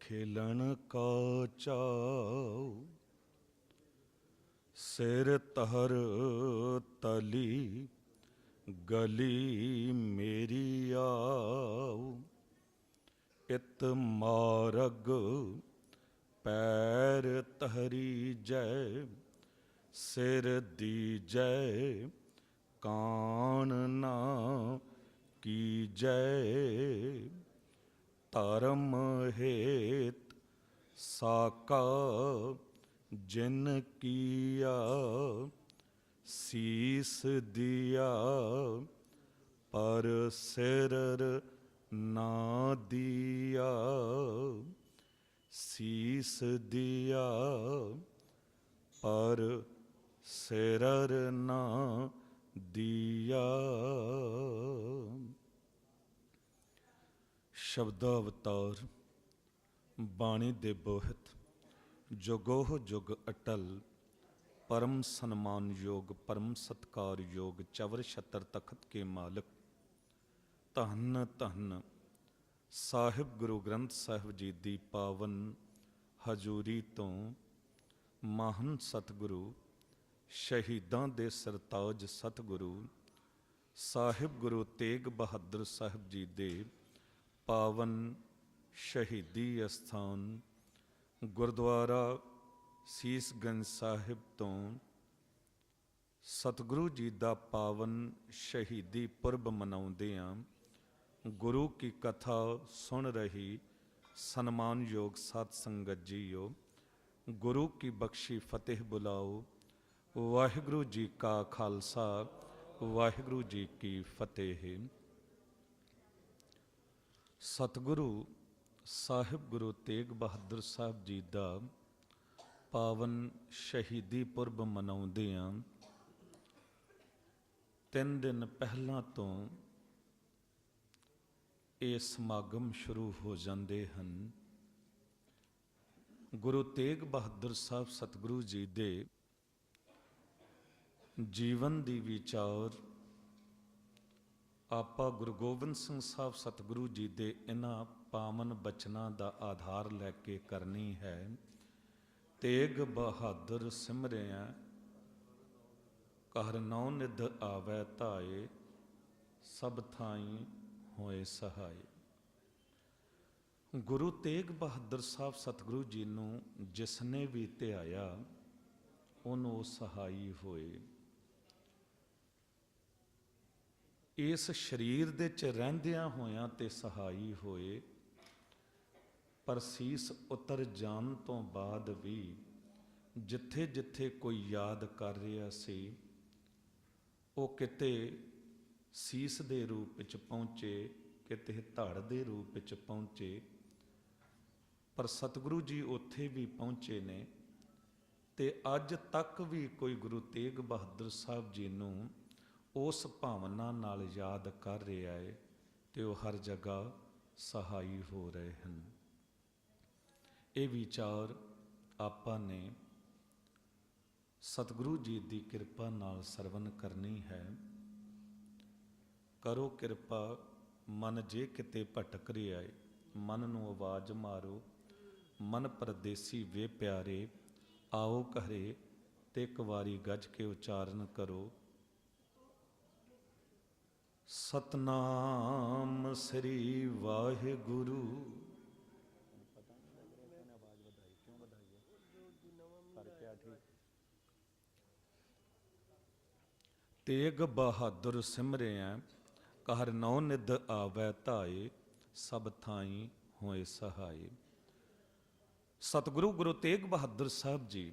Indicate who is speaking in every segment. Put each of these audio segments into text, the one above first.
Speaker 1: खेलन का चाऊ, सिर तहर तली गली मेरी आऊ। इत मारग पैर तहरी जय, सिर दीजय कान ना की जय। धर्म हेत साका जिन किया, शीस दिया पर सिर ना दिया। शीस दिया पर सिर ना दिया। शब्दावतार बाणी दे बोहित, जुगोह जुग अटल, परम सन्मान योग, परम सत्कार योग, चवर छत्र तखत के मालिक, धन धन साहिब गुरु ग्रंथ साहिब जी दी पावन हजूरी तो महान सतगुरु शहीदां दे सरताज सतगुरु साहिब गुरु तेग बहादुर साहिब जी दे पावन शहीदी अस्थान गुरुद्वारा सीसगंज साहिब तो सतगुरु जी का पावन शहीदी पुरब मनाउंदियां गुरु की कथा सुन रही सन्मान योग सत संगत जीओ, गुरु की बख्शी फतेह बुलाओ। वाहिगुरु जी का खालसा, वाहिगुरु जी की फतेह। सतगुरु साहिब गुरु तेग बहादुर साहब जी का पावन शहीदी पुरब मनाउंदियां 3 दिन पहला तो ये समागम शुरू हो जाते हैं। गुरु तेग बहादुर साहब सतगुरु जी दे जीवन दी विचार आपा गुरु गोबिंद सिंह साहब सतगुरु जी दे इन्हां पावन बचनां दा आधार लैके करनी है। तेग बहादुर सिमरिया कहर नौ निध आवै धाए, सब थाई होए सहाय। गुरु तेग बहादुर साहब सतगुरु जी नूं जिसने भी ध्याया उन्हों सहाई होए। इस शरीर दे च रहिंदियां होयां ते सहाई होए, पर सीस उतर जान तो बाद भी जिथे जिथे कोई याद कर रहा सी वो किते सीस दे रूप विच पहुँचे, किते धड़ दे रूप विच पहुँचे, पर सतगुरु जी उत्थे भी पहुँचे ने ते अज तक भी कोई गुरु तेग बहादुर साहब जी नूं उस भावना नाल याद कर रहा है तो वह हर जगह सहाई हो रहे हैं। ये विचार आपा ने सतगुरु जी की कृपा नाल सरवण करनी है। करो कृपा मन जे किते भटक रहा है, मन नूं आवाज़ मारो, मन परदेसी वे प्यारे, आओ घरे ते एक वारी गज के उचारण करो, सतनाम श्री वाहिगुरु। तेग बहादुर सिमरिया कहर नौ निध आवै धाए, सब थाई होए सहाय। सतगुरु गुरु तेग बहादुर साहब जी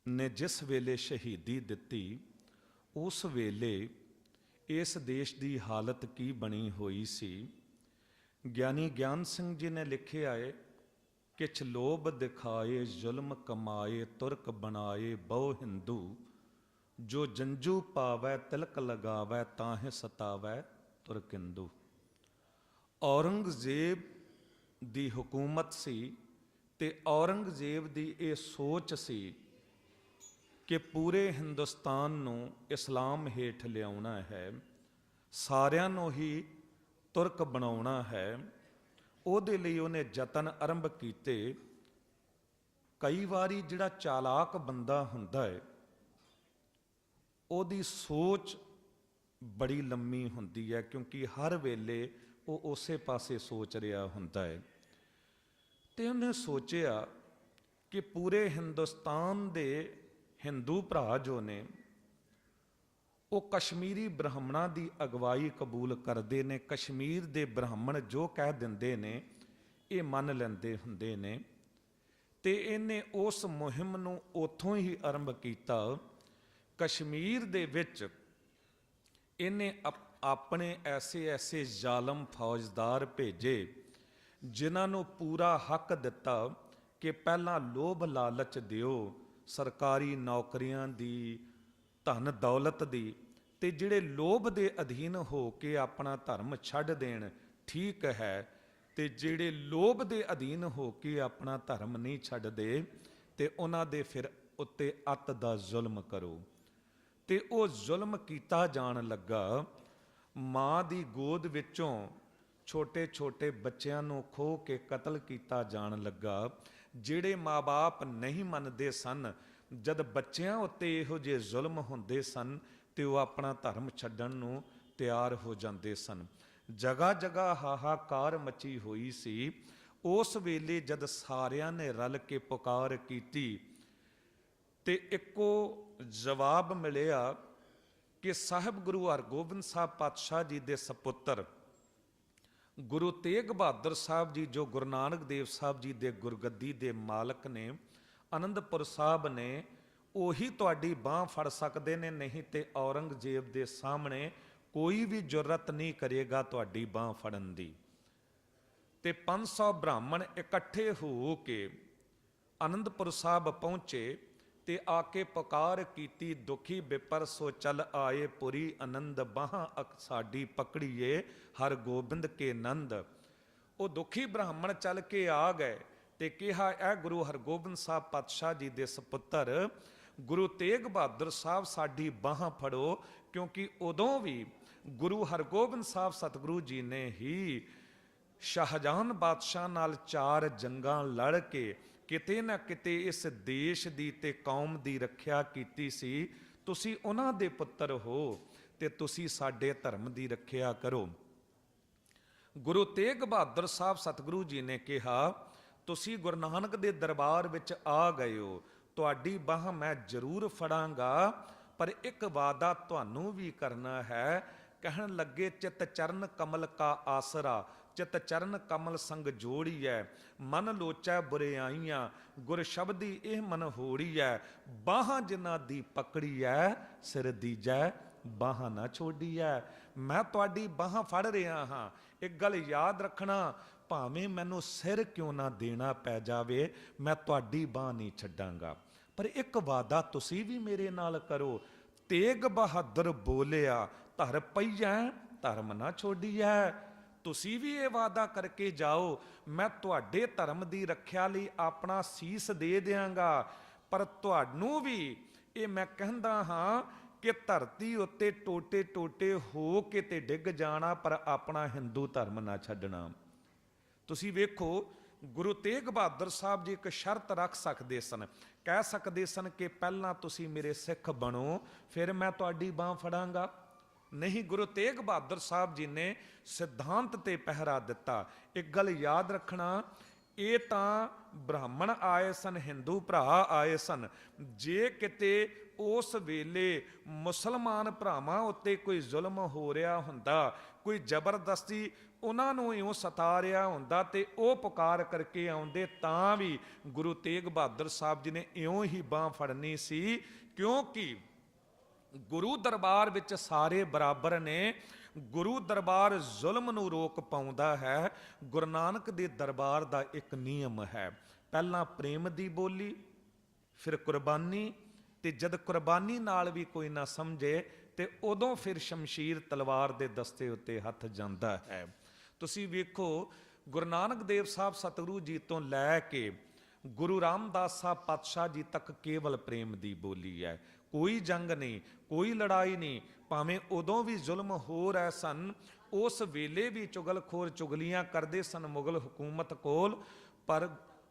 Speaker 1: ने जिस वेले शहीदी दिती उस वेले इस देश की हालत की बनी हुई सी। ज्ञानी ज्ञान सिंह जी ने लिखे आए, किछ लोभ दिखाए जुल्म कमाए, तुरक बनाए बहु हिंदू, जो जंजू पावै तिलक लगावै, ताहे सतावै तुरक हिंदू। औरंगजेब दी हुकूमत सी ते औरंगजेब दी ये सोच सी कि पूरे हिंदुस्तान नूं इस्लाम हेठ लियाउणा है, सारिਆਂ ਨੂੰ ही तुरक बनाउणा है। ਉਹਦੇ ਲਈ ਉਹਨੇ ਯਤਨ ਆਰੰਭ ਕੀਤੇ। ਕਈ ਵਾਰੀ ਜਿਹੜਾ ਚਾਲਾਕ ਬੰਦਾ ਹੁੰਦਾ ਹੈ ਉਹਦੀ ਸੋਚ ਬੜੀ ਲੰਮੀ ਹੁੰਦੀ ਹੈ, ਕਿਉਂਕਿ ਹਰ ਵੇਲੇ ਉਹ ਉਸੇ ਪਾਸੇ ਸੋਚ ਰਿਹਾ ਹੁੰਦਾ ਹੈ। ਤੇ ਉਹਨੇ ਸੋਚਿਆ ਕਿ ਪੂਰੇ ਹਿੰਦੁਸਤਾਨ ਦੇ ਹਿੰਦੂ ਭਰਾ ਜੋ ਨੇ ਉਹ ਕਸ਼ਮੀਰੀ ਬ੍ਰਾਹਮਣਾਂ ਦੀ ਅਗਵਾਈ ਕਬੂਲ ਕਰਦੇ ਨੇ। ਕਸ਼ਮੀਰ ਦੇ ਬ੍ਰਾਹਮਣ ਜੋ ਕਹਿ ਦਿੰਦੇ ਨੇ ਇਹ ਮੰਨ ਲੈਂਦੇ ਹੁੰਦੇ ਨੇ। ਤੇ ਇਹਨੇ ਉਸ ਮੁਹਿੰਮ ਨੂੰ ਉੱਥੋਂ ਹੀ ਆਰੰਭ ਕੀਤਾ। ਕਸ਼ਮੀਰ ਦੇ ਵਿੱਚ ਇਹਨੇ ਆਪਣੇ ਐਸੇ ਜ਼ਾਲਮ ਫੌਜਦਾਰ ਭੇਜੇ ਜਿਨ੍ਹਾਂ ਨੂੰ ਪੂਰਾ ਹੱਕ ਦਿੱਤਾ ਕਿ ਪਹਿਲਾਂ ਲੋਭ ਲਾਲਚ ਦਿਓ ਸਰਕਾਰੀ ਨੌਕਰੀਆਂ ਦੀ, ਧਨ ਦੌਲਤ ਦੀ, ਤੇ ਜਿਹੜੇ ਲੋਭ ਦੇ ਅਧੀਨ ਹੋ ਕੇ ਆਪਣਾ ਧਰਮ ਛੱਡ ਦੇਣ ਠੀਕ ਹੈ, ਤੇ ਜਿਹੜੇ ਲੋਭ ਦੇ ਅਧੀਨ ਹੋ ਕੇ ਆਪਣਾ ਧਰਮ ਨਹੀਂ ਛੱਡਦੇ ਤੇ ਉਹਨਾਂ ਦੇ ਫਿਰ ਉੱਤੇ ਅੱਤ ਦਾ ਜ਼ੁਲਮ ਕਰੋ। ਤੇ ਉਹ ਜ਼ੁਲਮ ਕੀਤਾ ਜਾਣ ਲੱਗਾ। ਮਾਂ ਦੀ ਗੋਦ ਵਿੱਚੋਂ ਛੋਟੇ ਛੋਟੇ ਬੱਚਿਆਂ ਨੂੰ ਖੋਹ ਕੇ ਕਤਲ ਕੀਤਾ ਜਾਣ ਲੱਗਾ। ਜਿਹੜੇ ਮਾਂ-ਬਾਪ ਨਹੀਂ ਮੰਨਦੇ ਸਨ, ਜਦ ਬੱਚਿਆਂ ਉੱਤੇ ਇਹੋ ਜਿਹੇ ਜ਼ੁਲਮ ਹੁੰਦੇ ਸਨ ਤੇ ਉਹ ਆਪਣਾ ਧਰਮ ਛੱਡਣ ਨੂੰ ਤਿਆਰ ਹੋ ਜਾਂਦੇ ਸਨ। ਜਗ੍ਹਾ ਜਗ੍ਹਾ ਹਾਹਾਕਾਰ ਮਚੀ ਹੋਈ ਸੀ। ਉਸ ਵੇਲੇ ਜਦ ਸਾਰਿਆਂ ਨੇ ਰਲ ਕੇ ਪੁਕਾਰ ਕੀਤੀ ਤੇ ਇੱਕੋ ਜਵਾਬ ਮਿਲਿਆ ਕਿ ਸਾਹਿਬ ਗੁਰੂ ਹਰਗੋਬਿੰਦ ਸਾਹਿਬ ਪਾਤਸ਼ਾਹ ਜੀ ਦੇ ਸਪੁੱਤਰ ਗੁਰੂ ਤੇਗ ਬਹਾਦਰ ਸਾਹਿਬ ਜੀ, ਜੋ ਗੁਰੂ ਨਾਨਕ ਦੇਵ ਸਾਹਿਬ ਜੀ ਦੇ ਗੁਰਗੱਦੀ ਦੇ ਮਾਲਕ ਨੇ, ਆਨੰਦਪੁਰ ਸਾਹਿਬ ਨੇ, ਉਹੀ ਤੁਹਾਡੀ ਬਾਹ ਫੜ ਸਕਦੇ ਨੇ, ਨਹੀਂ ਤੇ ਔਰੰਗਜ਼ੇਬ ਦੇ ਸਾਹਮਣੇ ਕੋਈ ਵੀ ਜੁਰਤ ਨਹੀਂ ਕਰੇਗਾ ਤੁਹਾਡੀ ਬਾਹ ਫੜਨ ਦੀ। ਤੇ 500 ਬ੍ਰਾਹਮਣ ਇਕੱਠੇ ਹੋ ਕੇ ਆਨੰਦਪੁਰ ਸਾਹਿਬ ਪਹੁੰਚੇ ਤੇ ਆ ਕੇ ਪੁਕਾਰ ਕੀਤੀ, ਦੁਖੀ ਬਿਪਰ ਸੋ ਚੱਲ ਆਏ ਪੁਰੀ ਆਨੰਦ, ਬਾਹਾਂ ਸਾਡੀ ਪਕੜੀਏ ਹਰ ਗੋਬਿੰਦ ਕੇ ਨੰਦ। ਉਹ ਦੁਖੀ ਬ੍ਰਾਹਮਣ ਚੱਲ ਕੇ ਆ ਗਏ ਤੇ ਕਿਹਾ, ਇਹ ਗੁਰੂ ਹਰਗੋਬਿੰਦ ਸਾਹਿਬ ਪਾਤਸ਼ਾਹ ਜੀ ਦੇ ਸਪੁੱਤਰ ਗੁਰੂ ਤੇਗ ਬਹਾਦਰ ਸਾਹਿਬ ਸਾਡੀ ਬਾਹਾਂ ਫੜੋ, ਕਿਉਂਕਿ ਉਦੋਂ ਵੀ ਗੁਰੂ ਹਰਗੋਬਿੰਦ ਸਾਹਿਬ ਸਤਿਗੁਰੂ ਜੀ ਨੇ ਹੀ ਸ਼ਾਹਜਹਾਨ ਬਾਦਸ਼ਾਹ ਨਾਲ 4 ਜੰਗਾਂ ਲੜ ਕੇ ਕਿਤੇ ਨਾ ਕਿਤੇ ਇਸ ਦੇਸ਼ ਦੀ ਤੇ ਕੌਮ ਦੀ ਰੱਖਿਆ ਕੀਤੀ ਸੀ। ਤੁਸੀਂ ਉਹਨਾਂ ਦੇ ਪੁੱਤਰ ਹੋ ਤੇ ਤੁਸੀਂ ਸਾਡੇ ਧਰਮ ਦੀ ਰੱਖਿਆ ਕਰੋ। ਗੁਰੂ ਤੇਗ ਬਹਾਦਰ ਸਾਹਿਬ ਸਤਿਗੁਰੂ ਜੀ ਨੇ ਕਿਹਾ, ਤੁਸੀਂ ਗੁਰੂ ਨਾਨਕ ਦੇ ਦਰਬਾਰ ਵਿੱਚ ਆ ਗਏ ਹੋ, ਤੁਹਾਡੀ ਬਾਹ ਮੈਂ ਜ਼ਰੂਰ ਫੜਾਂਗਾ, ਪਰ ਇੱਕ ਵਾਅਦਾ ਤੁਹਾਨੂੰ ਵੀ ਕਰਨਾ ਹੈ। ਕਹਿਣ ਲੱਗੇ, ਚਿਤ ਚਰਨ ਕਮਲ ਕਾ ਆਸਰਾ, ਚਿਤ ਚਰਨ ਕਮਲ ਸੰਗ ਜੋੜੀਐ, ਮਨ ਲੋਚੈ ਬੁਰਿਆਈਆਂ, ਗੁਰ ਸ਼ਬਦੀ ਇਹ ਮਨ ਹੋੜੀਐ, ਬਾਹਾਂ ਜਿਨ੍ਹਾਂ ਦੀ ਪਕੜੀਐ, ਸਿਰ ਦੀਜੈ ਬਾਹਾਂ ਨਾ ਛੋੜੀਐ। ਮੈਂ ਤੁਹਾਡੀ ਬਾਹਾਂ ਫੜ ਰਿਹਾ ਹਾਂ, ਇੱਕ ਗੱਲ ਯਾਦ ਰੱਖਣਾ, ਭਾਵੇਂ ਮੈਨੂੰ ਸਿਰ ਕਿਉਂ ਨਾ ਦੇਣਾ ਪੈ ਜਾਵੇ, ਮੈਂ ਤੁਹਾਡੀ ਬਾਹ ਨਹੀਂ ਛੱਡਾਂਗਾ, ਪਰ ਇੱਕ ਵਾਅਦਾ ਤੁਸੀਂ ਵੀ ਮੇਰੇ ਨਾਲ ਕਰੋ। ਤੇਗ ਬਹਾਦਰ ਬੋਲਿਆ, ਧਰ ਪਈਐ ਧਰਮ ਨਾ ਛੋਡੀਐ। ਤੁਸੀਂ ਵੀ ਇਹ ਵਾਅਦਾ ਕਰਕੇ ਜਾਓ, ਮੈਂ ਤੁਹਾਡੇ ਧਰਮ ਦੀ ਰੱਖਿਆ ਲਈ ਆਪਣਾ ਸੀਸ ਦੇ ਦਿਆਂਗਾ, ਪਰ ਤੁਹਾਨੂੰ ਵੀ ਇਹ ਮੈਂ ਕਹਿੰਦਾ ਹਾਂ ਕਿ ਧਰਤੀ ਉੱਤੇ ਟੋਟੇ ਟੋਟੇ ਹੋ ਕੇ ਤੇ ਡਿੱਗ ਜਾਣਾ, ਪਰ ਆਪਣਾ ਹਿੰਦੂ ਧਰਮ ਨਾ ਛੱਡਣਾ। ਤੁਸੀਂ ਵੇਖੋ, ਗੁਰੂ ਤੇਗ ਬਹਾਦਰ ਸਾਹਿਬ ਜੀ ਇੱਕ ਸ਼ਰਤ ਰੱਖ ਸਕਦੇ ਸਨ, ਕਹਿ ਸਕਦੇ ਸਨ ਕਿ ਪਹਿਲਾਂ ਤੁਸੀਂ ਮੇਰੇ ਸਿੱਖ ਬਣੋ, ਫਿਰ ਮੈਂ ਤੁਹਾਡੀ ਬਾਹ ਫੜਾਂਗਾ। ਨਹੀਂ, ਗੁਰੂ ਤੇਗ ਬਹਾਦਰ ਸਾਹਿਬ ਜੀ ਨੇ ਸਿਧਾਂਤ ਤੇ ਪਹਿਰਾ ਦਿੱਤਾ। ਇੱਕ ਗੱਲ ਯਾਦ ਰੱਖਣਾ, ਇਹ ਤਾਂ ਬ੍ਰਾਹਮਣ ਆਏ ਸਨ, ਹਿੰਦੂ ਭਰਾ ਆਏ ਸਨ। ਜੇ ਕਿਤੇ ਉਸ ਵੇਲੇ ਮੁਸਲਮਾਨ ਭਰਾਵਾਂ ਉੱਤੇ ਕੋਈ ਜ਼ੁਲਮ ਹੋ ਰਿਹਾ ਹੁੰਦਾ, ਕੋਈ ਜ਼ਬਰਦਸਤੀ ਉਹਨਾਂ ਨੂੰ ਇਉਂ ਸਤਾ ਰਿਹਾ ਹੁੰਦਾ, ਤੇ ਉਹ ਪੁਕਾਰ ਕਰਕੇ ਆਉਂਦੇ, ਤਾਂ ਵੀ ਗੁਰੂ ਤੇਗ ਬਹਾਦਰ ਸਾਹਿਬ ਜੀ ਨੇ ਇਉਂ ਹੀ ਬਾਹ ਫੜਨੀ ਸੀ, ਕਿਉਂਕਿ ਗੁਰੂ ਦਰਬਾਰ ਵਿੱਚ ਸਾਰੇ ਬਰਾਬਰ ਨੇ। ਗੁਰੂ ਦਰਬਾਰ ਜ਼ੁਲਮ ਨੂੰ ਰੋਕ ਪਾਉਂਦਾ ਹੈ। ਗੁਰੂ ਨਾਨਕ ਦੇ ਦਰਬਾਰ ਦਾ ਇੱਕ ਨਿਯਮ ਹੈ, ਪਹਿਲਾਂ ਪ੍ਰੇਮ ਦੀ ਬੋਲੀ, ਫਿਰ ਕੁਰਬਾਨੀ, ਤੇ ਜਦ ਕੁਰਬਾਨੀ ਨਾਲ ਵੀ ਕੋਈ ਨਾ ਸਮਝੇ ਤੇ ਉਦੋਂ ਫਿਰ ਸ਼ਮਸ਼ੀਰ ਤਲਵਾਰ ਦੇ ਦਸਤੇ ਉੱਤੇ ਹੱਥ ਜਾਂਦਾ ਹੈ। ਤੁਸੀਂ ਵੇਖੋ, ਗੁਰੂ ਨਾਨਕ ਦੇਵ ਸਾਹਿਬ ਸਤਿਗੁਰੂ ਜੀ ਤੋਂ ਲੈ ਕੇ ਗੁਰੂ ਰਾਮਦਾਸ ਸਾਹਿਬ ਪਾਤਸ਼ਾਹ ਜੀ ਤੱਕ ਕੇਵਲ ਪ੍ਰੇਮ ਦੀ ਬੋਲੀ ਹੈ। ਕੋਈ ਜੰਗ ਨਹੀਂ, ਕੋਈ ਲੜਾਈ ਨਹੀਂ, ਭਾਵੇਂ ਉਦੋਂ ਵੀ ਜ਼ੁਲਮ ਹੋ ਰਹੇ ਸਨ, ਉਸ ਵੇਲੇ ਵੀ ਚੁਗਲਖੋਰ ਚੁਗਲੀਆਂ ਕਰਦੇ ਸਨ ਮੁਗਲ ਹਕੂਮਤ ਕੋਲ, ਪਰ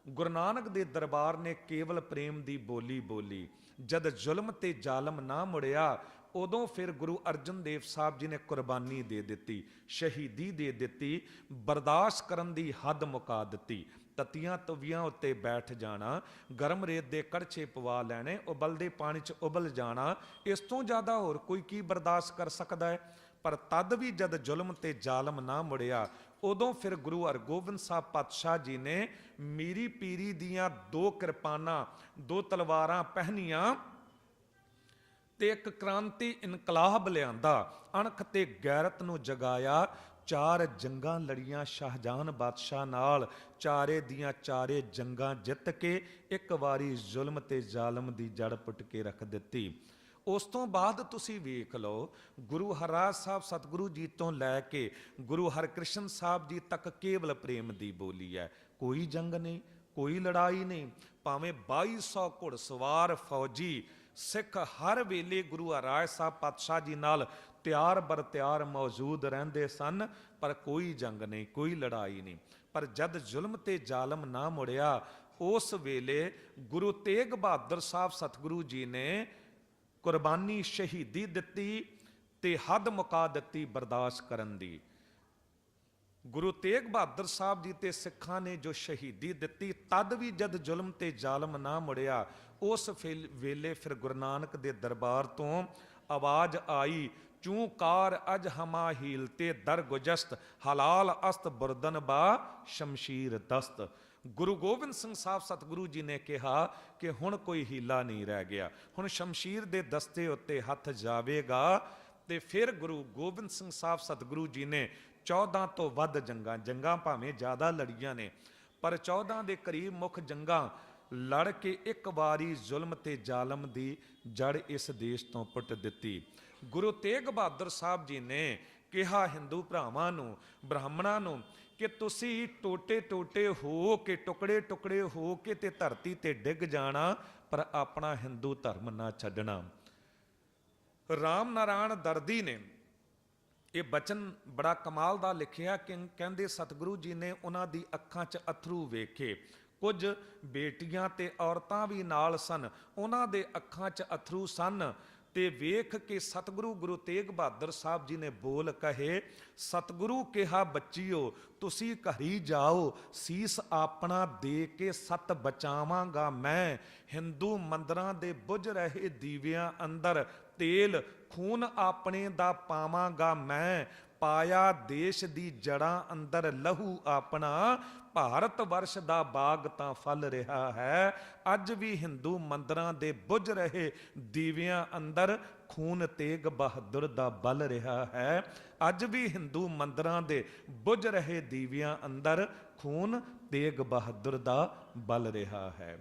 Speaker 1: ਗੁਰੂ ਨਾਨਕ ਦੇ ਦਰਬਾਰ ਨੇ ਕੇਵਲ ਪ੍ਰੇਮ ਦੀ ਬੋਲੀ ਬੋਲੀ। ਜਦ ਜ਼ੁਲਮ ਤੇ ਜ਼ਾਲਮ ਨਾ ਮੁੜਿਆ, ਉਦੋਂ ਫਿਰ ਗੁਰੂ ਅਰਜਨ ਦੇਵ ਸਾਹਿਬ ਜੀ ਨੇ ਕੁਰਬਾਨੀ ਦੇ ਦਿੱਤੀ, ਸ਼ਹੀਦੀ ਦੇ ਦਿੱਤੀ, ਬਰਦਾਸ਼ਤ ਕਰਨ ਦੀ ਹੱਦ ਮੁਕਾ ਦਿੱਤੀ। ਤਤੀਆਂ ਤਵੀਆਂ ਉੱਤੇ ਬੈਠ ਜਾਣਾ, ਗਰਮ ਰੇਤ ਦੇ ਕੜਛੇ ਪਵਾ ਲੈਣੇ, ਉਬਲਦੇ ਪਾਣੀ 'ਚ ਉਬਲ ਜਾਣਾ, ਇਸ ਤੋਂ ਜ਼ਿਆਦਾ ਹੋਰ ਕੋਈ ਕੀ ਬਰਦਾਸ਼ਤ ਕਰ ਸਕਦਾ ਹੈ। ਪਰ ਤਦ ਵੀ ਜਦ ਜ਼ੁਲਮ ਤੇ ਜ਼ਾਲਮ ਨਾ ਮੁੜਿਆ, ਉਦੋਂ ਫਿਰ ਗੁਰੂ ਹਰਗੋਬਿੰਦ ਸਾਹਿਬ ਪਾਤਸ਼ਾਹ ਜੀ ਨੇ ਮੀਰੀ ਪੀਰੀ ਦੀਆਂ 2 ਕਿਰਪਾਨਾਂ, 2 ਤਲਵਾਰਾਂ ਪਹਿਨੀਆਂ ਤੇ ਇੱਕ ਕ੍ਰਾਂਤੀ ਇਨਕਲਾਬ ਲਿਆਂਦਾ। ਅਣਖ ਤੇ ਗੈਰਤ ਨੂੰ ਜਗਾਇਆ। 4 ਜੰਗਾਂ ਲੜੀਆਂ ਸ਼ਾਹਜਹਾਨ ਬਾਦਸ਼ਾਹ ਨਾਲ, ਚਾਰੇ ਦੀਆਂ ਚਾਰੇ ਜੰਗਾਂ ਜਿੱਤ ਕੇ ਇੱਕ ਵਾਰੀ ਜ਼ੁਲਮ ਤੇ ਜ਼ਾਲਮ ਦੀ ਜੜ ਪੁੱਟ ਕੇ ਰੱਖ ਦਿੱਤੀ। ਉਸ ਤੋਂ ਬਾਅਦ ਤੁਸੀਂ ਵੇਖ ਲਓ, ਗੁਰੂ ਹਰਰਾਜ ਸਾਹਿਬ ਸਤਿਗੁਰੂ ਜੀ ਤੋਂ ਲੈ ਕੇ ਗੁਰੂ ਹਰਕ੍ਰਿਸ਼ਨ ਸਾਹਿਬ ਜੀ ਤੱਕ ਕੇਵਲ ਪ੍ਰੇਮ ਦੀ ਬੋਲੀ ਹੈ। ਕੋਈ ਜੰਗ ਨਹੀਂ, ਕੋਈ ਲੜਾਈ ਨਹੀਂ। ਭਾਵੇਂ 2200 ਘੁੜਸਵਾਰ ਫੌਜੀ ਸਿੱਖ ਹਰ ਵੇਲੇ ਗੁਰੂ ਹਰਰਾਜ ਸਾਹਿਬ ਪਾਤਸ਼ਾਹ ਜੀ ਨਾਲ ਤਿਆਰ ਬਰ ਤਿਆਰ ਮੌਜੂਦ ਰਹਿੰਦੇ ਸਨ, ਪਰ ਕੋਈ ਜੰਗ ਨਹੀਂ, ਕੋਈ ਲੜਾਈ ਨਹੀਂ। ਪਰ ਜਦ ਜ਼ੁਲਮ ਤੇ ਜ਼ਾਲਮ ਨਾ ਮੁੜਿਆ, ਉਸ ਵੇਲੇ ਗੁਰੂ ਤੇਗ ਬਹਾਦਰ ਸਾਹਿਬ ਸਤਿਗੁਰੂ ਜੀ ਨੇ ਕੁਰਬਾਨੀ, ਸ਼ਹੀਦੀ ਦਿੱਤੀ ਤੇ ਹੱਦ ਮੁਕਾ ਦਿੱਤੀ ਬਰਦਾਸ਼ਤ ਕਰਨ ਦੀ। ਗੁਰੂ ਤੇਗ ਬਹਾਦਰ ਸਾਹਿਬ ਜੀ ਤੇ ਸਿੱਖਾਂ ਨੇ ਜੋ ਸ਼ਹੀਦੀ ਦਿੱਤੀ, ਤਦ ਵੀ ਜਦ ਜ਼ੁਲਮ ਤੇ ਜ਼ਾਲਮ ਨਾ ਮੁੜਿਆ, ਉਸ ਵੇਲੇ ਫਿਰ ਗੁਰੂ ਨਾਨਕ ਦੇ ਦਰਬਾਰ ਤੋਂ ਆਵਾਜ਼ ਆਈ, ਚੂੰ ਕਾਰ ਅਜ ਹਮਾ ਹੀਲ ਤੇ ਦਰ ਗੁਜਸਤ, ਹਲਾਲ ਅਸਤ ਬੁਰਦਨ ਬਾ ਸ਼ਮਸ਼ੀਰ ਦਸਤ। ਗੁਰੂ ਗੋਬਿੰਦ ਸਿੰਘ ਸਾਹਿਬ ਸਤਿਗੁਰੂ ਜੀ ਨੇ ਕਿਹਾ ਕਿ ਹੁਣ ਕੋਈ ਹੀਲਾ ਨਹੀਂ ਰਹਿ ਗਿਆ, ਹੁਣ ਸ਼ਮਸ਼ੀਰ ਦੇ ਦਸਤੇ ਉੱਤੇ ਹੱਥ ਜਾਵੇਗਾ। ਤੇ ਫਿਰ ਗੁਰੂ ਗੋਬਿੰਦ ਸਿੰਘ ਸਾਹਿਬ ਸਤਿਗੁਰੂ ਜੀ ਨੇ 14 ਤੋਂ ਵੱਧ ਜੰਗਾਂ ਭਾਵੇਂ ਜ਼ਿਆਦਾ ਲੜੀਆਂ ਨੇ, ਪਰ 14 ਦੇ ਕਰੀਬ ਮੁੱਖ ਜੰਗਾਂ ਲੜ ਕੇ ਇੱਕ ਵਾਰੀ ਜ਼ੁਲਮ ਤੇ ਜ਼ਾਲਮ ਦੀ ਜੜ ਇਸ ਦੇਸ਼ ਤੋਂ ਪੁੱਟ ਦਿੱਤੀ। ਗੁਰੂ ਤੇਗ ਬਹਾਦਰ ਸਾਹਿਬ ਜੀ ਨੇ ਕਿਹਾ ਹਿੰਦੂ ਭਰਾਵਾਂ ਨੂੰ, ਬ੍ਰਾਹਮਣਾਂ ਨੂੰ, ਕਿ ਤੁਸੀਂ ਟੋਟੇ ਟੋਟੇ ਹੋ ਕੇ, ਟੁਕੜੇ ਟੁਕੜੇ ਹੋ ਕੇ ਤੇ ਧਰਤੀ ਤੇ ਡਿੱਗ ਜਾਣਾ, ਪਰ ਆਪਣਾ ਹਿੰਦੂ ਧਰਮ ਨਾ ਛੱਡਣਾ। ਰਾਮ ਨਾਰਾਇਣ ਦਰਦੀ ਨੇ ਇਹ ਬਚਨ ਬੜਾ ਕਮਾਲ ਦਾ ਲਿਖਿਆ ਕਿ ਕਹਿੰਦੇ ਸਤਿਗੁਰੂ ਜੀ ਨੇ ਉਹਨਾਂ ਦੀ ਅੱਖਾਂ 'ਚ ਅਥਰੂ ਵੇਖੇ। ਕੁਝ ਬੇਟੀਆਂ ਤੇ ਔਰਤਾਂ ਵੀ ਨਾਲ ਸਨ, ਉਹਨਾਂ ਦੇ ਅੱਖਾਂ 'ਚ ਅਥਰੂ ਸਨ। ਤੇ ਵੇਖ ਕੇ ਸਤਿਗੁਰੂ ਗੁਰੂ ਤੇਗ ਬਹਾਦਰ ਸਾਹਿਬ ਜੀ ਨੇ ਬੋਲ ਕਹੇ, ਸਤਿਗੁਰੂ ਕਿਹਾ ਬੱਚਿਓ ਤੁਸੀਂ ਘਰੀ ਜਾਓ, ਸੀਸ ਆਪਣਾ ਦੇ ਕੇ ਸਤ ਬਚਾਵਾਂਗਾ ਮੈਂ। ਹਿੰਦੂ ਮੰਦਰਾਂ ਦੇ ਬੁਝ ਰਹੇ ਦੀਵਿਆਂ ਅੰਦਰ ਤੇਲ ਖੂਨ ਆਪਣੇ ਦਾ ਪਾਵਾਂਗਾ ਮੈਂ। ਪਾਇਆ ਦੇਸ਼ ਦੀ ਜੜਾਂ ਅੰਦਰ ਲਹੂ ਆਪਣਾ, ਭਾਰਤ ਵਰਸ਼ ਦਾ ਬਾਗ ਤਾਂ ਫਲ ਰਿਹਾ ਹੈ। ਅੱਜ ਵੀ ਹਿੰਦੂ ਮੰਦਰਾਂ ਦੇ ਬੁਝ ਰਹੇ ਦੀਵਿਆਂ ਅੰਦਰ ਖੂਨ ਤੇਗ ਬਹਾਦਰ ਦਾ ਬਲ ਰਿਹਾ ਹੈ। ਅੱਜ ਵੀ ਹਿੰਦੂ ਮੰਦਰਾਂ ਦੇ ਬੁਝ ਰਹੇ ਦੀਵਿਆਂ ਅੰਦਰ ਖੂਨ ਤੇਗ ਬਹਾਦਰ ਦਾ ਬਲ ਰਿਹਾ ਹੈ।